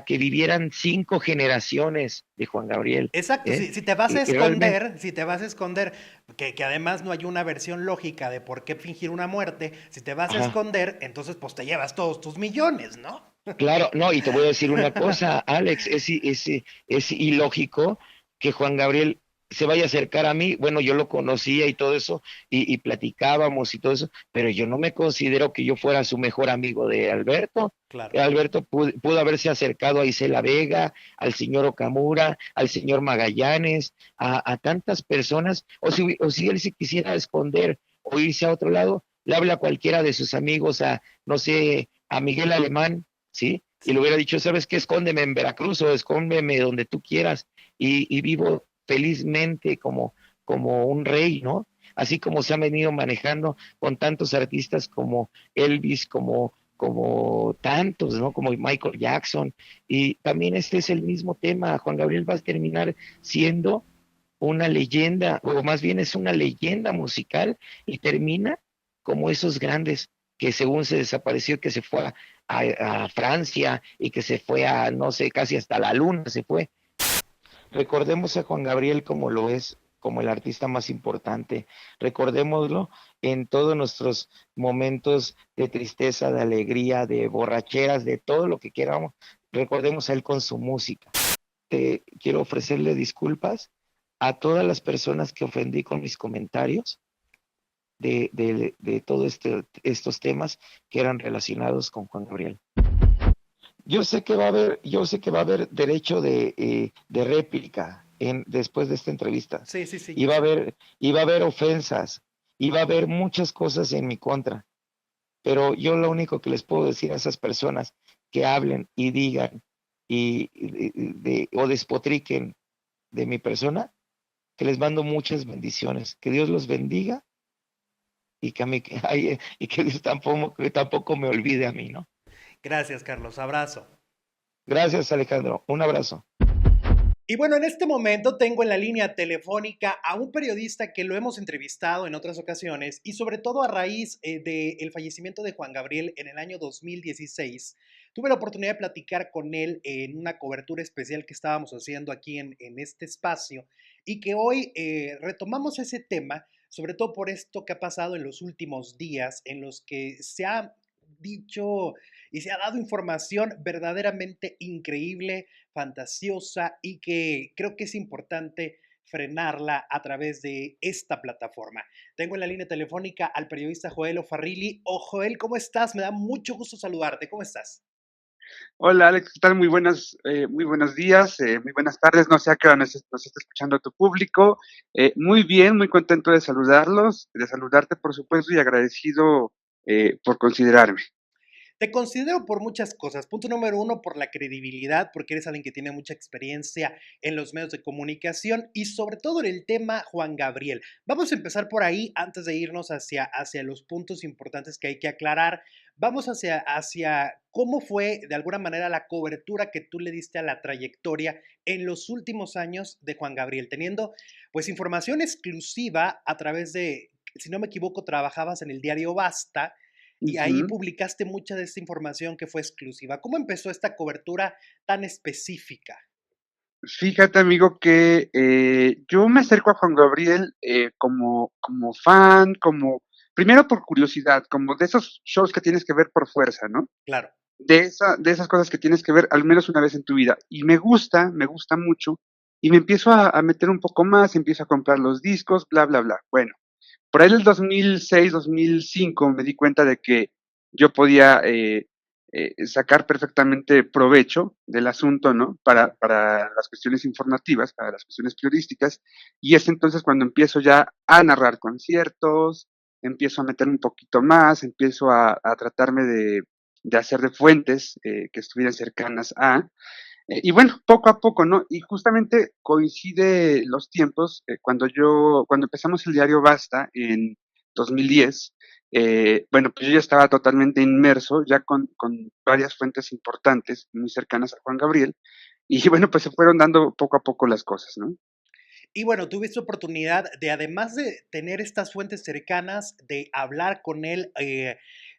que vivieran 5 generaciones de Juan Gabriel, Exacto, ¿eh? si te vas a Y realmente, esconder, si te vas a esconder, que además no hay una versión lógica de por qué fingir una muerte, si te vas a ajá. esconder, entonces pues te llevas todos tus millones, ¿no? Claro, no, y te voy a decir una cosa, Alex, es ilógico que Juan Gabriel se vaya a acercar a mí. Bueno, yo lo conocía y todo eso, y platicábamos y todo eso, pero yo no me considero que yo fuera su mejor amigo de Alberto. Claro. Alberto pudo haberse acercado a Isela Vega, al señor Okamura, al señor Magallanes, a tantas personas, o si él se quisiera esconder o irse a otro lado, le habla a cualquiera de sus amigos, no sé, a Miguel Alemán, ¿sí? y le Sí. hubiera dicho, ¿sabes qué? Escóndeme en Veracruz o escóndeme donde tú quieras y vivo felizmente como un rey, ¿no? Así como se han venido manejando con tantos artistas como Elvis, como tantos, ¿no? Como Michael Jackson. Y también este es el mismo tema. Juan Gabriel va a terminar siendo una leyenda, o más bien es una leyenda musical, y termina como esos grandes que según se desapareció, que se fue a Francia y que se fue a, no sé, casi hasta la luna se fue. Recordemos a Juan Gabriel como lo es, como el artista más importante. Recordémoslo en todos nuestros momentos de tristeza, de alegría, de borracheras, de todo lo que queramos. Recordemos a él con su música. Quiero ofrecerle disculpas a todas las personas que ofendí con mis comentarios de todos estos temas que eran relacionados con Juan Gabriel. Yo sé que va a haber derecho de réplica después de esta entrevista. Sí, sí, sí, Y yo va a sé. haber, y va a haber ofensas, y va a haber muchas cosas en mi contra. Pero yo lo único que les puedo decir a esas personas que hablen y digan o despotriquen de mi persona, que les mando muchas bendiciones, que Dios los bendiga y que, a mí, y que Dios tampoco me olvide a mí, ¿no? Gracias, Carlos. Abrazo. Gracias, Alejandro. Un abrazo. Y bueno, en este momento tengo en la línea telefónica a un periodista que lo hemos entrevistado en otras ocasiones y sobre todo a raíz del fallecimiento de Juan Gabriel en el año 2016. Tuve la oportunidad de platicar con él en una cobertura especial que estábamos haciendo aquí en este espacio y que hoy retomamos ese tema, sobre todo por esto que ha pasado en los últimos días, en los que se ha dicho y se ha dado información verdaderamente increíble, fantasiosa y que creo que es importante frenarla a través de esta plataforma. Tengo en la línea telefónica al periodista Joel Farrilli. Oh, Joel, ¿cómo estás? Me da mucho gusto saludarte. ¿Cómo estás? Hola Alex, ¿qué tal? Muy buenos días, muy buenas tardes, no sé a qué hora nos está escuchando tu público. Muy bien, muy contento de saludarlos, de saludarte por supuesto y agradecido por considerarme. Te considero por muchas cosas. Punto número uno, por la credibilidad, porque eres alguien que tiene mucha experiencia en los medios de comunicación y sobre todo en el tema Juan Gabriel. Vamos a empezar por ahí antes de irnos hacia los puntos importantes que hay que aclarar. Vamos hacia cómo fue de alguna manera la cobertura que tú le diste a la trayectoria en los últimos años de Juan Gabriel, teniendo pues información exclusiva a través de, si no me equivoco, trabajabas en el diario Basta y ahí Ujú. publicaste mucha de esta información que fue exclusiva. ¿Cómo empezó esta cobertura tan específica? Fíjate amigo que yo me acerco a Juan Gabriel como fan, primero por curiosidad, como de esos shows que tienes que ver por fuerza, ¿no? Claro. De esas cosas que tienes que ver al menos una vez en tu vida. Y me gusta mucho, y me empiezo a meter un poco más, empiezo a comprar los discos, bla, bla, bla. Bueno, por ahí del 2006, 2005 me di cuenta de que yo podía sacar perfectamente provecho del asunto, ¿no? Para las cuestiones informativas, para las cuestiones periodísticas, y es entonces cuando empiezo ya a narrar conciertos, empiezo a meter un poquito más, empiezo a tratarme de hacer de fuentes que estuvieran cercanas a, y bueno, poco a poco, ¿no? Y justamente coincide los tiempos cuando empezamos el diario Basta en 2010. Bueno, pues yo ya estaba totalmente inmerso, ya con varias fuentes importantes, muy cercanas a Juan Gabriel, y bueno, pues se fueron dando poco a poco las cosas, ¿no? Y bueno, tuviste oportunidad de, además de tener estas fuentes cercanas, de hablar con él,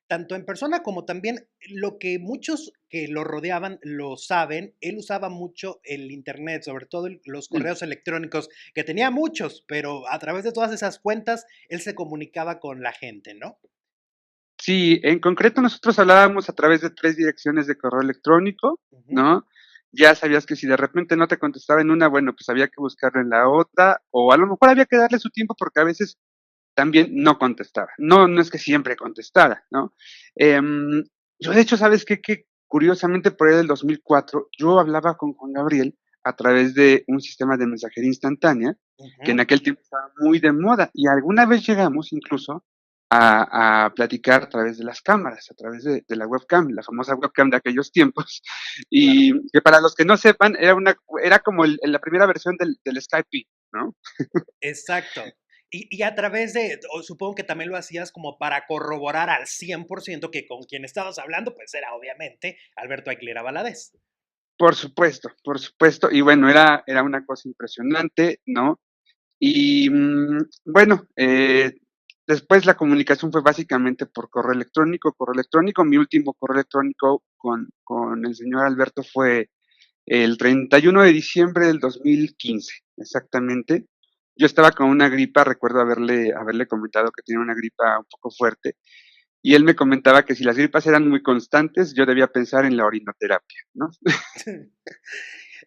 tanto en persona como también lo que muchos que lo rodeaban lo saben, él usaba mucho el Internet, sobre todo los Mm. correos electrónicos, que tenía muchos, pero a través de todas esas cuentas, él se comunicaba con la gente, ¿no? Sí, en concreto nosotros hablábamos a través de 3 direcciones de correo electrónico, Ujú. ¿no? Ya sabías que si de repente no te contestaba en una, bueno, pues había que buscarlo en la otra, o a lo mejor había que darle su tiempo porque a veces también no contestaba. No, no es que siempre contestara, ¿no? Yo de hecho, ¿sabes qué? Que curiosamente por ahí del 2004 yo hablaba con Juan Gabriel a través de un sistema de mensajería instantánea que en Ujú. aquel tiempo estaba muy de moda y alguna vez llegamos incluso a platicar a través de las cámaras, a través de la webcam, la famosa webcam de aquellos tiempos, Claro. y que para los que no sepan, era como la primera versión del Skype, ¿no? Exacto. Y a través de, o supongo que también lo hacías como para corroborar al 100% que con quien estabas hablando, pues era obviamente Alberto Aguilera Valadez. Por supuesto, y bueno, era una cosa impresionante, ¿no? Y bueno, después la comunicación fue básicamente por correo electrónico, correo electrónico. Mi último correo electrónico con el señor Alberto fue el 31 de diciembre del 2015, exactamente. Yo estaba con una gripa, recuerdo haberle comentado que tenía una gripa un poco fuerte, y él me comentaba que si las gripas eran muy constantes, yo debía pensar en la orinoterapia, ¿no?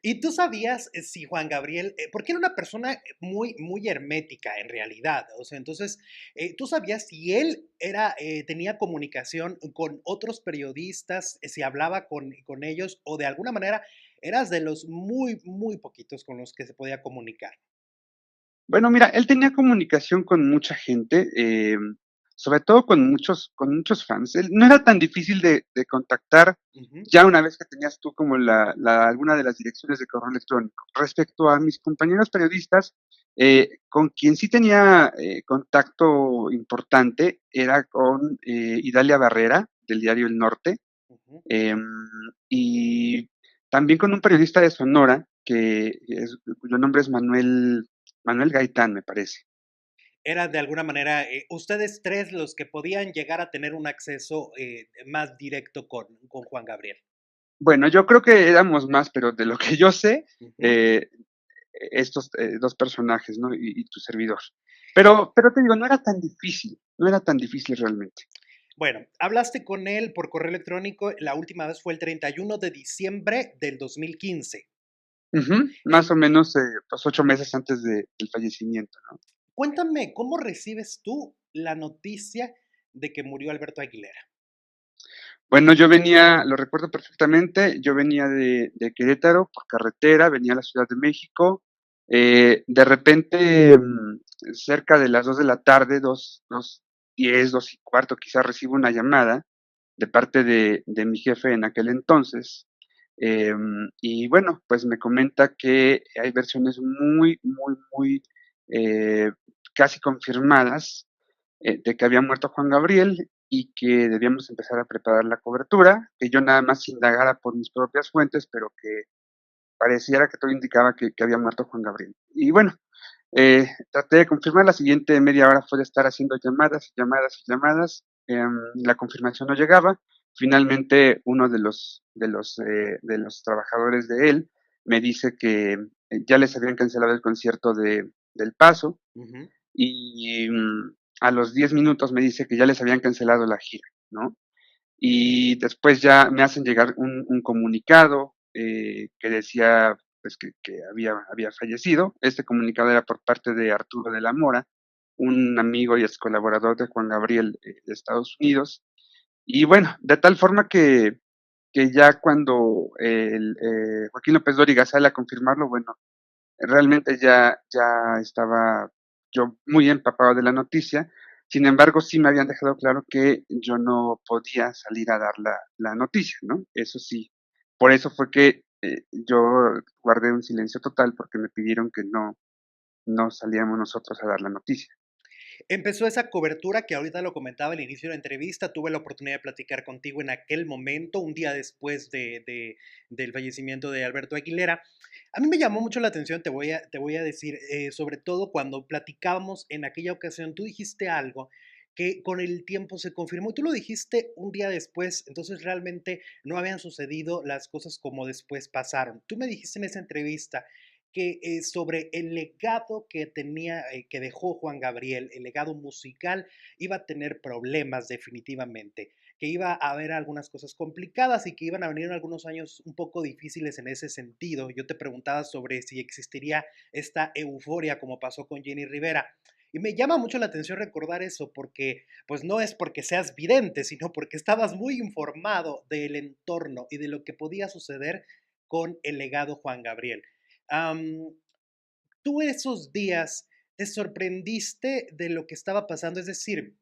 ¿Y tú sabías si Juan Gabriel, porque era una persona muy, muy hermética en realidad, o sea, entonces, tú sabías si él tenía comunicación con otros periodistas, si hablaba con ellos, o de alguna manera eras de los muy, muy poquitos con los que se podía comunicar? Bueno, mira, él tenía comunicación con mucha gente, sobre todo con muchos fans. Él no era tan difícil de contactar Ujú. ya una vez que tenías tú como alguna de las direcciones de correo electrónico. Respecto a mis compañeros periodistas, con quien sí tenía contacto importante era con Idalia Barrera, del diario El Norte, Ujú. em, y también con un periodista de Sonora, cuyo nombre es Manuel Gaitán, me parece. Era de alguna manera, ustedes tres los que podían llegar a tener un acceso más directo con Juan Gabriel. Bueno, yo creo que éramos más, pero de lo que yo sé, Ujú. eh, estos 2 personajes, ¿no? Y tu servidor. Pero te digo, no era tan difícil realmente. Bueno, hablaste con él por correo electrónico, la última vez fue el 31 de diciembre del 2015. Ujú, más o menos, pues 8 meses antes del fallecimiento, ¿no? Cuéntame, ¿cómo recibes tú la noticia de que murió Alberto Aguilera? Bueno, lo recuerdo perfectamente, yo venía de Querétaro por carretera, venía a la Ciudad de México, de repente, cerca de las 2 de la tarde, 2:10, 2:15, quizás recibo una llamada de parte de mi jefe en aquel entonces, y bueno, pues me comenta que hay versiones muy, muy, muy, eh, casi confirmadas de que había muerto Juan Gabriel y que debíamos empezar a preparar la cobertura, que yo nada más indagara por mis propias fuentes, pero que pareciera que todo indicaba que había muerto Juan Gabriel. Y bueno, traté de confirmar, la siguiente media hora fue de estar haciendo llamadas y llamadas y llamadas, la confirmación no llegaba. Finalmente, uno de los trabajadores de él me dice que ya les habían cancelado el concierto del Paso, Ujú. y a los 10 minutos me dice que ya les habían cancelado la gira, ¿no? Y después ya me hacen llegar un comunicado que decía pues que había fallecido. Este comunicado era por parte de Arturo de la Mora, un amigo y ex colaborador de Juan Gabriel de Estados Unidos. Y bueno, de tal forma que ya cuando Joaquín López Dóriga sale a confirmarlo, bueno, realmente ya estaba yo muy empapado de la noticia. Sin embargo, sí me habían dejado claro que yo no podía salir a dar la noticia, ¿no? Eso sí. Por eso fue que, yo guardé un silencio total, porque me pidieron que no salíamos nosotros a dar la noticia. Empezó esa cobertura que ahorita lo comentaba al inicio de la entrevista. Tuve la oportunidad de platicar contigo en aquel momento, un día después del fallecimiento de Alberto Aguilera. A mí me llamó mucho la atención, te voy a decir, sobre todo cuando platicábamos en aquella ocasión, tú dijiste algo que con el tiempo se confirmó. Y tú lo dijiste un día después, entonces realmente no habían sucedido las cosas como después pasaron. Tú me dijiste en esa entrevista que sobre el legado que tenía, que dejó Juan Gabriel, el legado musical, iba a tener problemas definitivamente, que iba a haber algunas cosas complicadas y que iban a venir algunos años un poco difíciles en ese sentido. Yo te preguntaba sobre si existiría esta euforia como pasó con Jenny Rivera. Y me llama mucho la atención recordar eso porque, pues no es porque seas vidente, sino porque estabas muy informado del entorno y de lo que podía suceder con el legado Juan Gabriel. Am, ¿Tú esos días te sorprendiste de lo que estaba pasando? Es decir,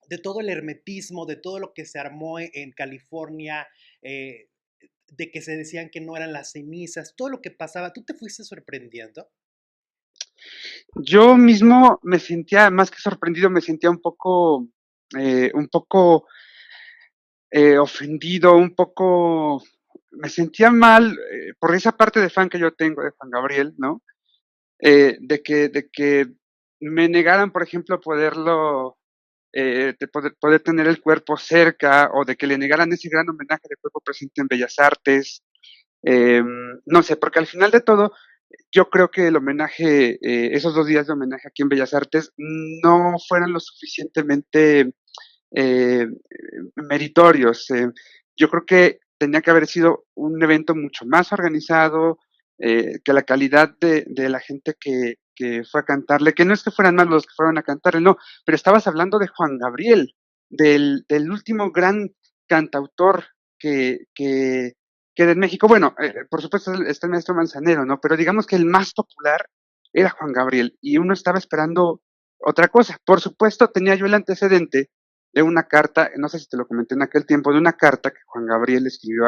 de todo el hermetismo, de todo lo que se armó en California, de que se decían que no eran las cenizas, todo lo que pasaba, ¿tú te fuiste sorprendiendo? Yo mismo me sentía, más que sorprendido, me sentía un poco ofendido, un poco, me sentía mal por esa parte de fan que yo tengo de Juan Gabriel, ¿no? De que me negaran, por ejemplo, poder tener el cuerpo cerca, o de que le negaran ese gran homenaje de cuerpo presente en Bellas Artes. No sé, porque al final de todo, yo creo que el homenaje, esos 2 días de homenaje aquí en Bellas Artes, no fueron lo suficientemente eh, meritorios. Yo creo que tenía que haber sido un evento mucho más organizado, que la calidad de la gente que fue a cantarle, que no es que fueran más los que fueron a cantarle, no, pero estabas hablando de Juan Gabriel, del último gran cantautor que queda en México. Bueno, por supuesto está el maestro Manzanero, ¿no? Pero digamos que el más popular era Juan Gabriel y uno estaba esperando otra cosa. Por supuesto, tenía yo el antecedente de una carta, no sé si te lo comenté en aquel tiempo, de una carta que Juan Gabriel escribió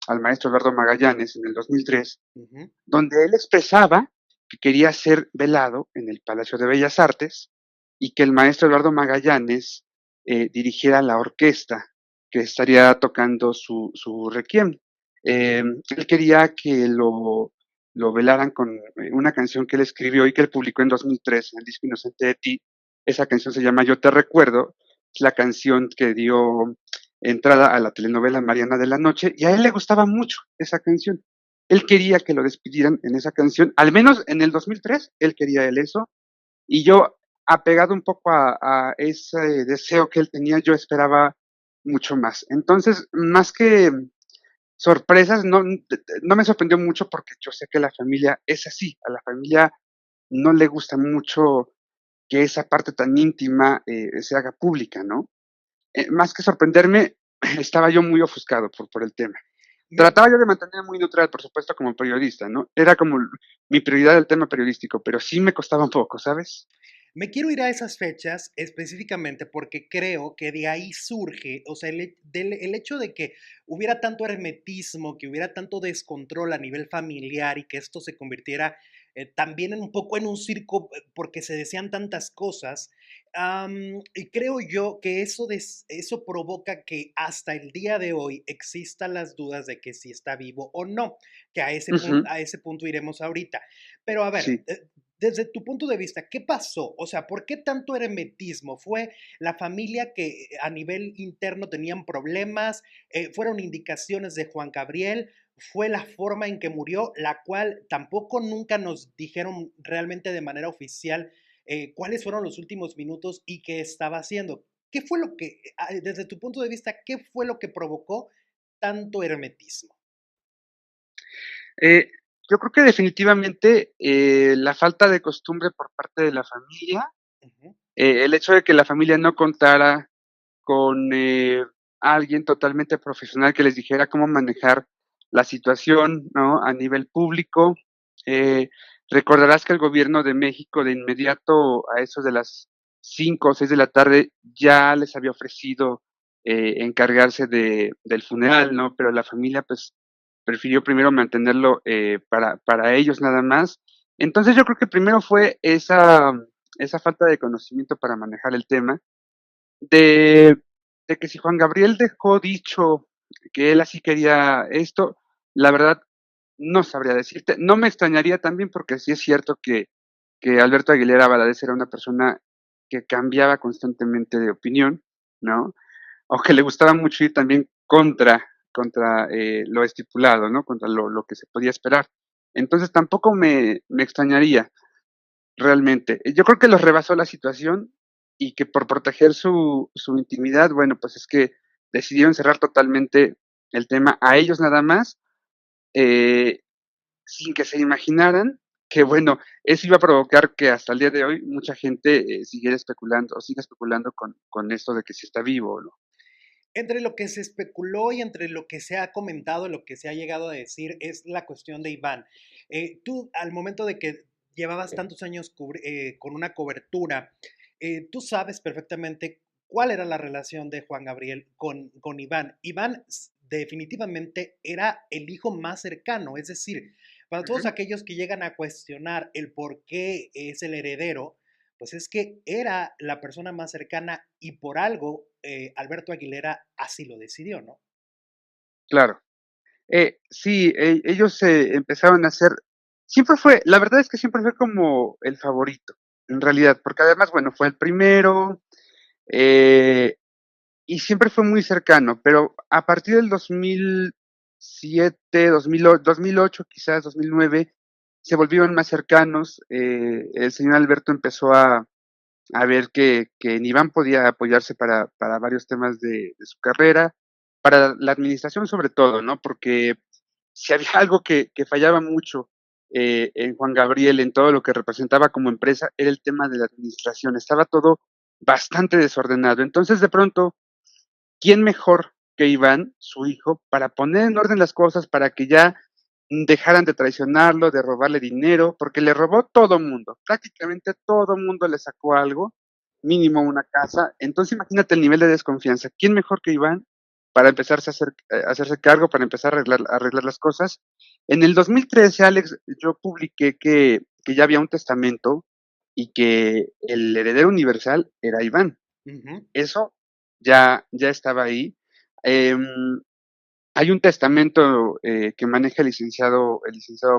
al maestro Eduardo Magallanes en el 2003, Ujú. donde él expresaba que quería ser velado en el Palacio de Bellas Artes y que el maestro Eduardo Magallanes dirigiera la orquesta que estaría tocando su requiem. Él quería que lo velaran con una canción que él escribió y que él publicó en 2003 en el disco Inocente de Ti. Esa canción se llama Yo te recuerdo, es la canción que dio entrada a la telenovela Mariana de la Noche, y a él le gustaba mucho esa canción. Él quería que lo despidieran en esa canción, al menos en el 2003, él quería él eso, y yo, apegado un poco a ese deseo que él tenía, yo esperaba mucho más. Entonces, más que sorpresas, no me sorprendió mucho porque yo sé que la familia es así, a la familia no le gusta mucho que esa parte tan íntima se haga pública, ¿no? Más que sorprenderme, estaba yo muy ofuscado por el tema. Me, Trataba yo de mantenerme muy neutral, por supuesto, como periodista, ¿no? Era como mi prioridad el tema periodístico, pero sí me costaba un poco, ¿sabes? Me quiero ir a esas fechas específicamente porque creo que de ahí surge, o sea, el hecho de que hubiera tanto hermetismo, que hubiera tanto descontrol a nivel familiar y que esto se convirtiera también en un poco en un circo porque se decían tantas cosas. Y creo yo que eso provoca que hasta el día de hoy existan las dudas de que si está vivo o no, que Ujú, a ese punto iremos ahorita. Pero a ver, sí. desde tu punto de vista, ¿qué pasó? O sea, ¿por qué tanto hermetismo? ¿Fue la familia que a nivel interno tenían problemas? ¿Fueron indicaciones de Juan Gabriel? ¿Fue la forma en que murió, la cual tampoco nunca nos dijeron realmente de manera oficial cuáles fueron los últimos minutos y qué estaba haciendo? ¿Qué fue lo que, desde tu punto de vista, qué fue lo que provocó tanto hermetismo? Eh, yo creo que definitivamente la falta de costumbre por parte de la familia, Ujú. el hecho de que la familia no contara con alguien totalmente profesional que les dijera cómo manejar la situación, ¿no? A nivel público. Eh, Recordarás que el gobierno de México de inmediato a eso de las 5 o 6 de la tarde ya les había ofrecido encargarse del funeral, ¿no? Pero la familia pues prefirió primero mantenerlo para ellos nada más. Entonces yo creo que primero fue esa falta de conocimiento para manejar el tema de, de que si Juan Gabriel dejó dicho que él así quería esto, la verdad no sabría decirte. No me extrañaría también porque sí es cierto que Alberto Aguilera Valadez era una persona que cambiaba constantemente de opinión, ¿no? O que le gustaba mucho ir también contra lo estipulado, ¿no? Contra lo que se podía esperar. Entonces tampoco me extrañaría. Realmente. Yo creo que los rebasó la situación y que por proteger su intimidad, bueno, pues es que decidieron cerrar totalmente el tema a ellos nada más, eh, sin que se imaginaran que, bueno, eso iba a provocar que hasta el día de hoy mucha gente siguiera especulando o siga especulando con esto de que si está vivo o no. Entre lo que se especuló y entre lo que se ha comentado, lo que se ha llegado a decir, es la cuestión de Iván. Tú, al momento de que llevabas tantos años con una cobertura, tú sabes perfectamente ¿cuál era la relación de Juan Gabriel con Iván? Iván definitivamente era el hijo más cercano, es decir, para todos Ujú. aquellos que llegan a cuestionar el por qué es el heredero, pues es que era la persona más cercana y por algo Alberto Aguilera así lo decidió, ¿no? Claro. Sí, ellos empezaron a hacer, la verdad es que siempre fue como el favorito, en realidad, porque además, bueno, fue el primero, eh, y siempre fue muy cercano, pero a partir del 2007, 2008, quizás 2009, se volvieron más cercanos. El señor Alberto empezó a ver que en Iván podía apoyarse para varios temas de su carrera, para la administración sobre todo, ¿no? Porque si había algo que fallaba mucho en Juan Gabriel, en todo lo que representaba como empresa, era el tema de la administración. Estaba todo bastante desordenado. Entonces, de pronto, ¿quién mejor que Iván, su hijo, para poner en orden las cosas, para que ya dejaran de traicionarlo, de robarle dinero, porque le robó todo mundo, prácticamente todo mundo le sacó algo, mínimo una casa. Entonces imagínate el nivel de desconfianza. ¿Quién mejor que Iván para empezarse a hacerse cargo, para empezar a arreglar las cosas? En el 2013, Alex, yo publiqué que ya había un testamento y que el heredero universal era Iván. Ujú. Eso ya estaba ahí. Em, Hay un testamento que maneja el licenciado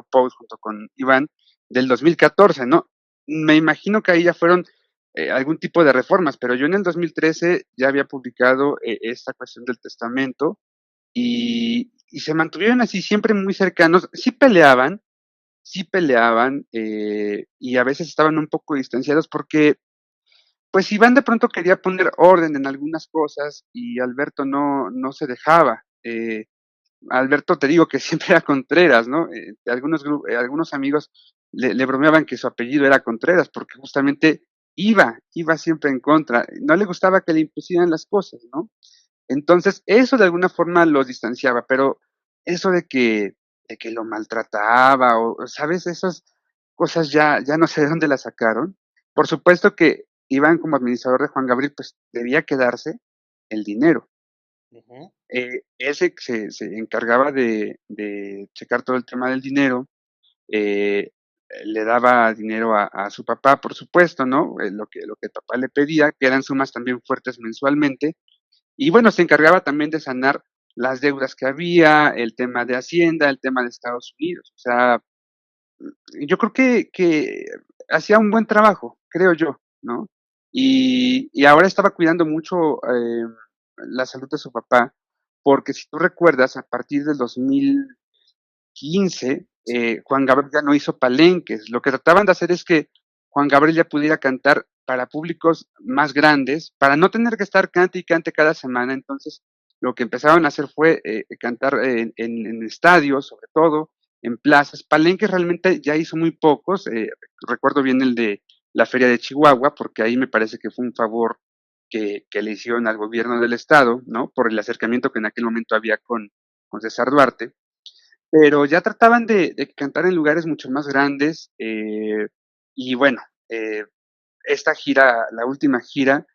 Pous junto con Iván del 2014, ¿no? Me imagino que ahí ya fueron algún tipo de reformas, pero yo en el 2013 ya había publicado esta cuestión del testamento y se mantuvieron así siempre muy cercanos. Sí peleaban y a veces estaban un poco distanciados porque pues Iván de pronto quería poner orden en algunas cosas y Alberto no se dejaba. Alberto, te digo que siempre era Contreras, ¿no? Algunos amigos le bromeaban que su apellido era Contreras porque justamente iba siempre en contra. No le gustaba que le impusieran las cosas, ¿no? Entonces, eso de alguna forma lo distanciaba, pero eso de que lo maltrataba o, ¿sabes? Esas cosas ya no sé de dónde las sacaron. Por supuesto que Iván, como administrador de Juan Gabriel, pues debía quedarse el dinero. Ujú. Él se encargaba de checar todo el tema del dinero, eh, le daba dinero a su papá, por supuesto, ¿no? Lo que el papá le pedía, que eran sumas también fuertes mensualmente, y bueno, se encargaba también de sanar las deudas que había, el tema de Hacienda, el tema de Estados Unidos. O sea, yo creo que hacía un buen trabajo, creo yo, ¿no? Y ahora estaba cuidando mucho la salud de su papá, porque si tú recuerdas, a partir del 2015, Juan Gabriel ya no hizo palenques. Lo que trataban de hacer es que Juan Gabriel ya pudiera cantar para públicos más grandes, para no tener que estar cante y cante cada semana. Entonces, lo que empezaron a hacer fue cantar en estadios, sobre todo, en plazas. Palenques realmente ya hizo muy pocos. Recuerdo bien el de la Feria de Chihuahua, porque ahí me parece que fue un favor que le hicieron al gobierno del estado, ¿no? Por el acercamiento que en aquel momento había con César Duarte, pero ya trataban de cantar en lugares mucho más grandes, y bueno, esta gira, la última gira,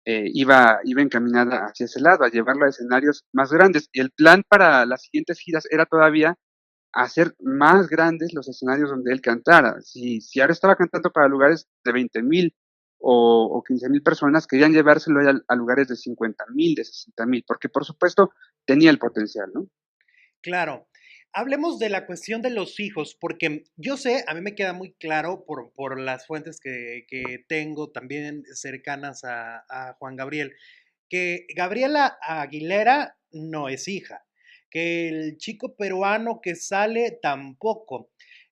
iba encaminada hacia ese lado, a llevarlo a escenarios más grandes. Y el plan para las siguientes giras era todavía hacer más grandes los escenarios donde él cantara. Si ahora estaba cantando para lugares de 20,000 o 15,000 personas, querían llevárselo a lugares de 50,000, de 60,000, porque por supuesto tenía el potencial, ¿no? Claro. Hablemos de la cuestión de los hijos, porque yo sé, a mí me queda muy claro por las fuentes que tengo también cercanas a Juan Gabriel, que Gabriela Aguilera no es hija, que el chico peruano que sale tampoco.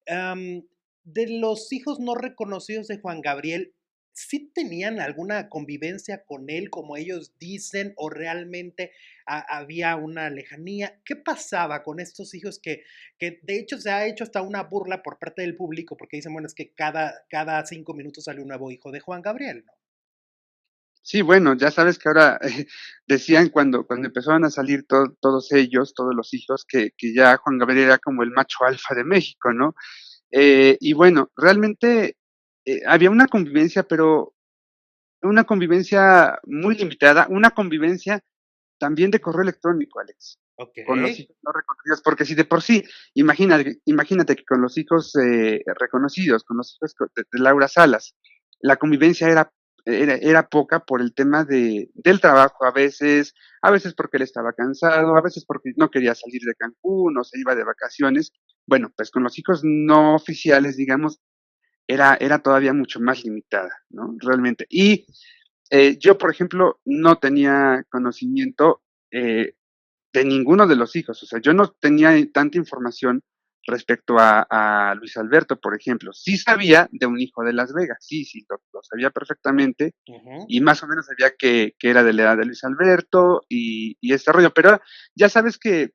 Am, de los hijos no reconocidos de Juan Gabriel, ¿sí tenían alguna convivencia con él, como ellos dicen, o realmente había una lejanía? ¿Qué pasaba con estos hijos que de hecho se ha hecho hasta una burla por parte del público, porque dicen, bueno, es que cada 5 minutos sale un nuevo hijo de Juan Gabriel, ¿no? Sí, bueno, ya sabes que ahora decían cuando empezaron a salir todos ellos, todos los hijos, que ya Juan Gabriel era como el macho alfa de México, ¿no? Y bueno, realmente había una convivencia, pero una convivencia muy limitada, una convivencia también de correo electrónico, Alex, Ok. con los hijos no reconocidos, porque si de por sí, imagínate que con los hijos reconocidos, con los hijos de Laura Salas, la convivencia era poca por el tema del trabajo a veces porque él estaba cansado, a veces porque no quería salir de Cancún o se iba de vacaciones. Bueno, pues con los hijos no oficiales, digamos, era todavía mucho más limitada, ¿no? Realmente. Y yo, por ejemplo, no tenía conocimiento de ninguno de los hijos. O sea, yo no tenía tanta información respecto a Luis Alberto, por ejemplo. Sí sabía de un hijo de Las Vegas, sí, lo sabía perfectamente Ujú. y más o menos sabía que era de la edad de Luis Alberto y este rollo. Pero ya sabes que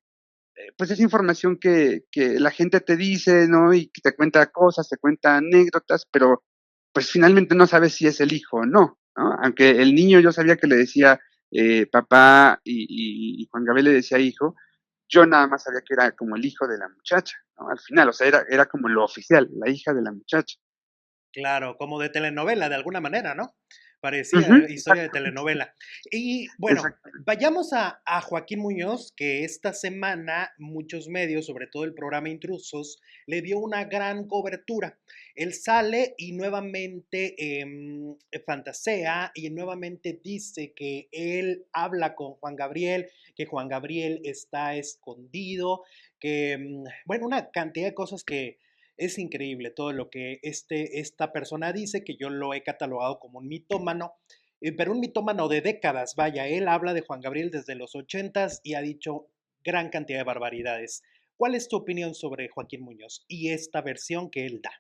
pues es información que la gente te dice, ¿no? Y que te cuenta cosas, te cuenta anécdotas, pero pues finalmente no sabes si es el hijo o no, ¿no? Aunque el niño yo sabía que le decía papá y Juan Gabriel le decía hijo, yo nada más sabía que era como el hijo de la muchacha, ¿no? Al final, o sea, era como lo oficial, la hija de la muchacha. Claro, como de telenovela, de alguna manera, ¿no? Parecía Ujú, historia de exactamente, telenovela. Y bueno, exactamente. vayamos a Joaquín Muñoz, que esta semana muchos medios, sobre todo el programa Intrusos, le dio una gran cobertura. Él sale y nuevamente fantasea y nuevamente dice que él habla con Juan Gabriel, que Juan Gabriel está escondido, que, bueno, una cantidad de cosas que es increíble todo lo que esta persona dice, que yo lo he catalogado como un mitómano, pero un mitómano de décadas, vaya, él habla de Juan Gabriel desde los ochentas y ha dicho gran cantidad de barbaridades. ¿Cuál es tu opinión sobre Joaquín Muñoz y esta versión que él da?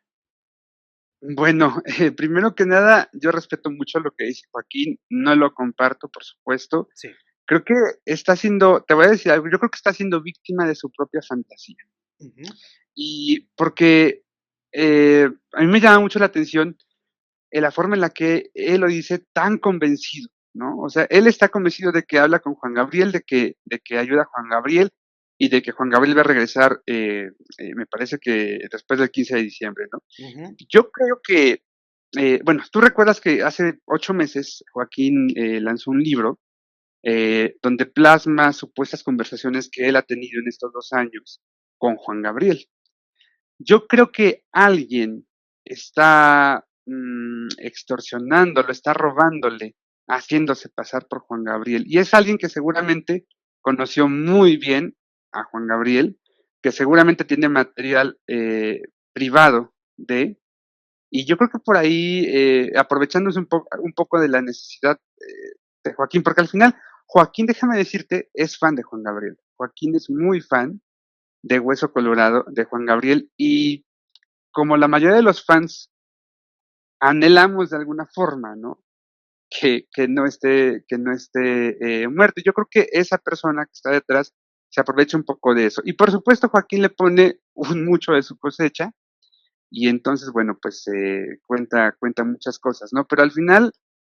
Bueno, primero que nada, yo respeto mucho lo que dice Joaquín, no lo comparto, por supuesto. Sí. Creo que está siendo, te voy a decir algo, yo creo que está siendo víctima de su propia fantasía. Ujú. Y porque a mí me llama mucho la atención la forma en la que él lo dice tan convencido, ¿no? O sea, él está convencido de que habla con Juan Gabriel, de que ayuda a Juan Gabriel y de que Juan Gabriel va a regresar, me parece que después del 15 de diciembre, ¿no? Ujú. Yo creo que, bueno, tú recuerdas que hace 8 meses Joaquín lanzó un libro donde plasma supuestas conversaciones que él ha tenido en estos 2 años con Juan Gabriel. Yo creo que alguien está extorsionándolo, está robándole, haciéndose pasar por Juan Gabriel. Y es alguien que seguramente conoció muy bien a Juan Gabriel, que seguramente tiene material privado de, y yo creo que por ahí, aprovechándose un poco de la necesidad de Joaquín, porque al final, Joaquín, déjame decirte, es fan de Juan Gabriel. Joaquín es muy fan de Hueso Colorado, de Juan Gabriel, y como la mayoría de los fans anhelamos de alguna forma, ¿no? Que no esté muerto. Yo creo que esa persona que está detrás se aprovecha un poco de eso. Y por supuesto, Joaquín le pone un mucho de su cosecha, y entonces, bueno, pues cuenta muchas cosas, ¿no? Pero al final,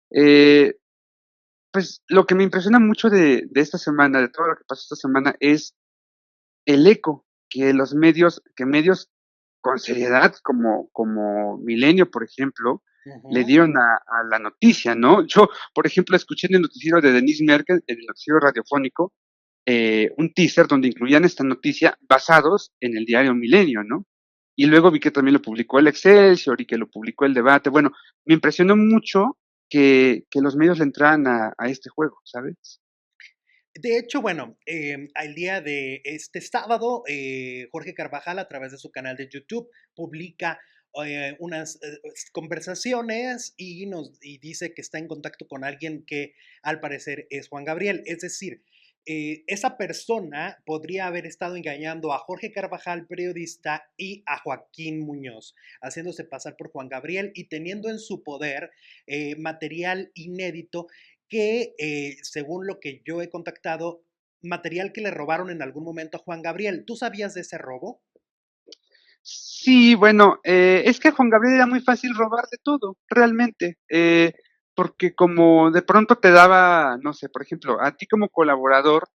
eh, pues lo que me impresiona mucho de esta semana, de todo lo que pasó esta semana, es el eco que medios con seriedad, como Milenio, por ejemplo, le Ujú. dieron a la noticia, ¿no? Yo, por ejemplo, escuché en el noticiero de Denise Merkel, en el noticiero radiofónico, un teaser donde incluían esta noticia basados en el diario Milenio, ¿no? Y luego vi que también lo publicó el Excelsior y que lo publicó el Debate. Bueno, me impresionó mucho que los medios le entraran a este juego, ¿sabes? De hecho, bueno, al día de este sábado, Jorge Carvajal, a través de su canal de YouTube, publica unas conversaciones y dice que está en contacto con alguien que al parecer es Juan Gabriel. Es decir, esa persona podría haber estado engañando a Jorge Carvajal, periodista, y a Joaquín Muñoz, haciéndose pasar por Juan Gabriel y teniendo en su poder material inédito que, según lo que yo he contactado, material que le robaron en algún momento a Juan Gabriel. ¿Tú sabías de ese robo? Sí, bueno, es que a Juan Gabriel era muy fácil robarle todo, realmente, porque como de pronto te daba, no sé, por ejemplo, a ti como colaborador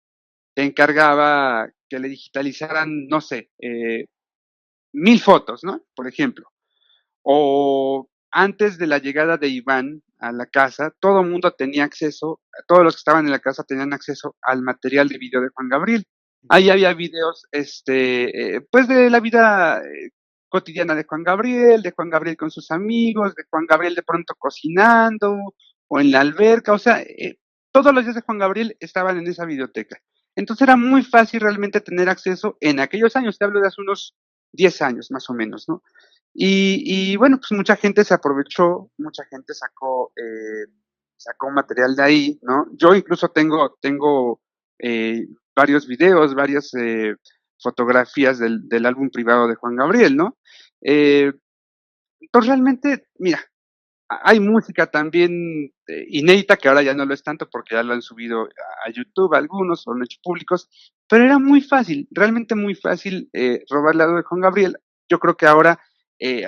te encargaba que le digitalizaran, no sé, 1000 fotos, ¿no? Por ejemplo. O antes de la llegada de Iván a la casa, todo el mundo tenía acceso, todos los que estaban en la casa tenían acceso al material de video de Juan Gabriel. Ahí había videos, pues de la vida cotidiana de Juan Gabriel con sus amigos, de Juan Gabriel de pronto cocinando o en la alberca, o sea, todos los días de Juan Gabriel estaban en esa videoteca. Entonces era muy fácil realmente tener acceso en aquellos años, te hablo de hace unos 10 años más o menos, ¿no? Y bueno, pues mucha gente se aprovechó, mucha gente sacó material de ahí, ¿no? Yo incluso tengo varios videos, varias fotografías del álbum privado de Juan Gabriel, ¿no? Eh, entonces realmente, mira, hay música también inédita, que ahora ya no lo es tanto porque ya lo han subido a YouTube algunos, o lo han hecho públicos, pero era muy fácil, realmente muy fácil robar el lado de Juan Gabriel. Yo creo que ahora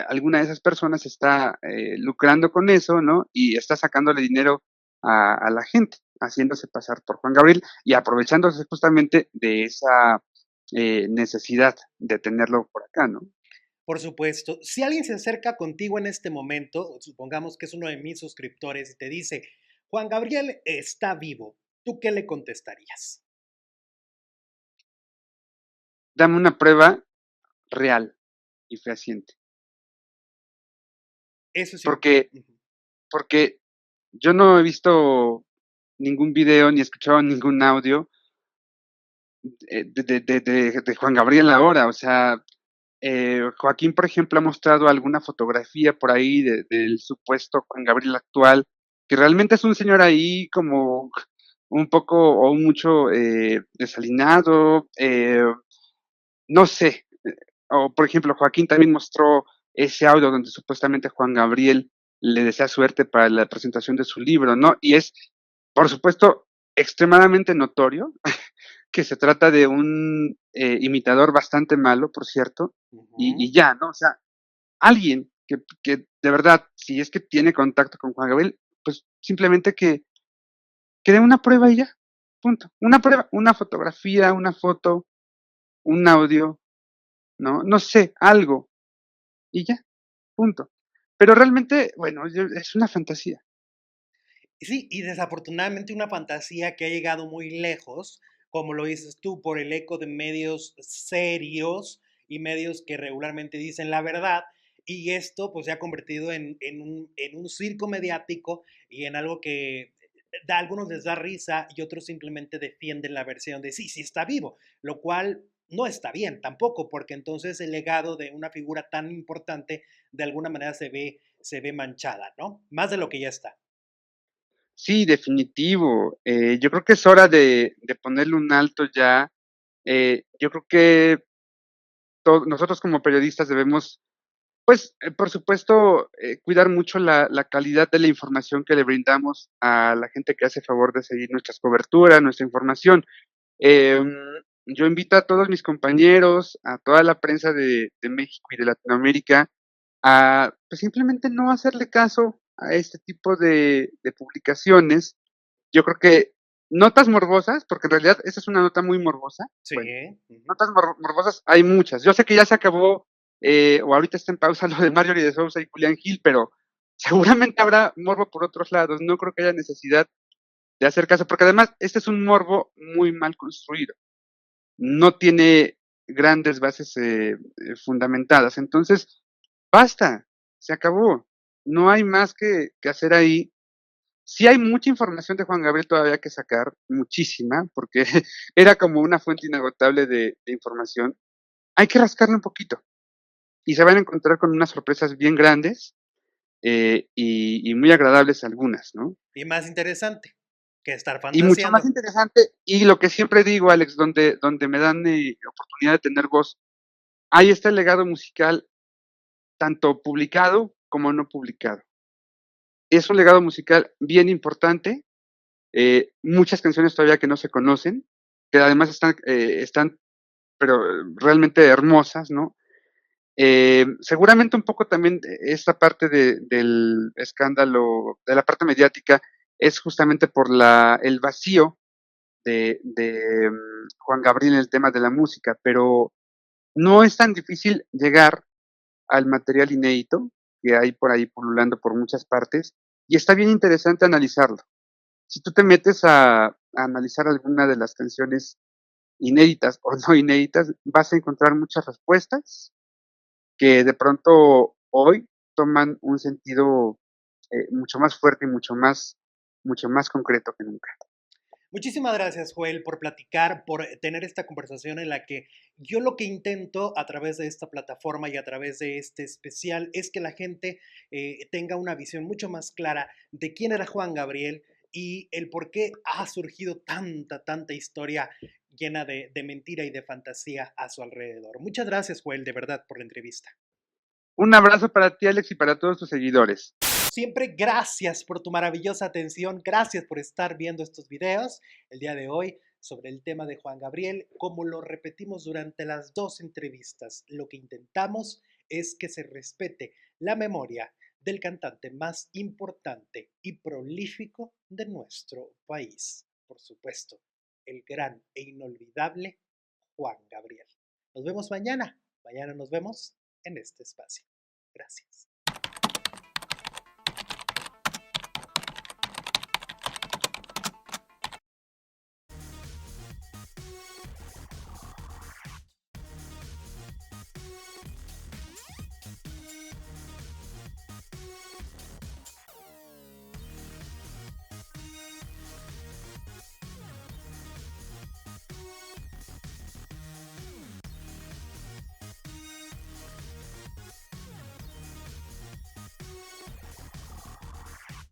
alguna de esas personas está lucrando con eso, ¿no? Y está sacándole dinero a la gente, haciéndose pasar por Juan Gabriel y aprovechándose justamente de esa necesidad de tenerlo por acá, ¿no? Por supuesto, si alguien se acerca contigo en este momento, supongamos que es uno de mis suscriptores y te dice, Juan Gabriel está vivo, ¿tú qué le contestarías? Dame una prueba real y fehaciente. Eso es Porque, importante. porque yo no he visto ningún video ni he escuchado ningún audio de Juan Gabriel ahora. O sea, Joaquín, por ejemplo, ha mostrado alguna fotografía por ahí del supuesto Juan Gabriel actual, que realmente es un señor ahí como un poco o mucho desalinado, no sé. O, por ejemplo, Joaquín también mostró ese audio donde supuestamente Juan Gabriel le desea suerte para la presentación de su libro, ¿no? Y es, por supuesto, extremadamente notorio que se trata de un imitador bastante malo, por cierto, y ya, ¿no? O sea, alguien que de verdad, si es que tiene contacto con Juan Gabriel, pues simplemente que dé una prueba y ya, punto. Una prueba, una fotografía, una foto, un audio, ¿no? No sé, algo, y ya, punto. Pero realmente, bueno, es una fantasía. Sí, y desafortunadamente una fantasía que ha llegado muy lejos, como lo dices tú, por el eco de medios serios y medios que regularmente dicen la verdad, y esto pues se ha convertido en un circo mediático y en algo que a algunos les da risa y otros simplemente defienden la versión de sí, sí está vivo, lo cual no está bien tampoco, porque entonces el legado de una figura tan importante de alguna manera se ve manchada, ¿no? Más de lo que ya está. Sí, definitivo. Yo creo que es hora de ponerle un alto ya. Yo creo que nosotros como periodistas debemos, pues, por supuesto, cuidar mucho la calidad de la información que le brindamos a la gente que hace favor de seguir nuestras coberturas, nuestra información. Em, yo invito a todos mis compañeros, a toda la prensa de México y de Latinoamérica, a pues simplemente no hacerle caso a este tipo de publicaciones. Yo creo que notas morbosas, porque en realidad esa es una nota muy morbosa. Sí. Bueno, Ujú. notas morbosas hay muchas. Yo sé que ya se acabó, o ahorita está en pausa lo de Marjorie de Sousa y Julián Gil, pero seguramente habrá morbo por otros lados. No creo que haya necesidad de hacer caso, porque además este es un morbo muy mal construido. No tiene grandes bases fundamentadas. Entonces, basta, se acabó. No hay más que hacer ahí. Sí hay mucha información de Juan Gabriel todavía que sacar, muchísima, porque era como una fuente inagotable de información. Hay que rascarle un poquito y se van a encontrar con unas sorpresas bien grandes y muy agradables algunas, ¿no? Y más interesante que estar Y mucho más fantaseando. interesante, y lo que siempre digo, Alex, donde me dan oportunidad de tener voz, ahí está el legado musical, tanto publicado como no publicado. Es un legado musical bien importante, muchas canciones todavía que no se conocen, que además están pero realmente hermosas, ¿no? Seguramente un poco también esta parte del escándalo, de la parte mediática, es justamente por el vacío de Juan Gabriel en el tema de la música, pero no es tan difícil llegar al material inédito, que hay por ahí pululando por muchas partes, y está bien interesante analizarlo. Si tú te metes a analizar alguna de las canciones inéditas o no inéditas, vas a encontrar muchas respuestas que de pronto hoy toman un sentido mucho más fuerte y mucho más concreto que nunca. Muchísimas gracias, Joel, por platicar, por tener esta conversación en la que yo lo que intento a través de esta plataforma y a través de este especial es que la gente tenga una visión mucho más clara de quién era Juan Gabriel y el por qué ha surgido tanta historia llena de mentira y de fantasía a su alrededor. Muchas gracias, Joel, de verdad, por la entrevista. Un abrazo para ti, Alex, y para todos tus seguidores. Siempre gracias por tu maravillosa atención, gracias por estar viendo estos videos el día de hoy sobre el tema de Juan Gabriel. Como lo repetimos durante las dos entrevistas, lo que intentamos es que se respete la memoria del cantante más importante y prolífico de nuestro país. Por supuesto, el gran e inolvidable Juan Gabriel. Nos vemos mañana. Mañana nos vemos en este espacio. Gracias.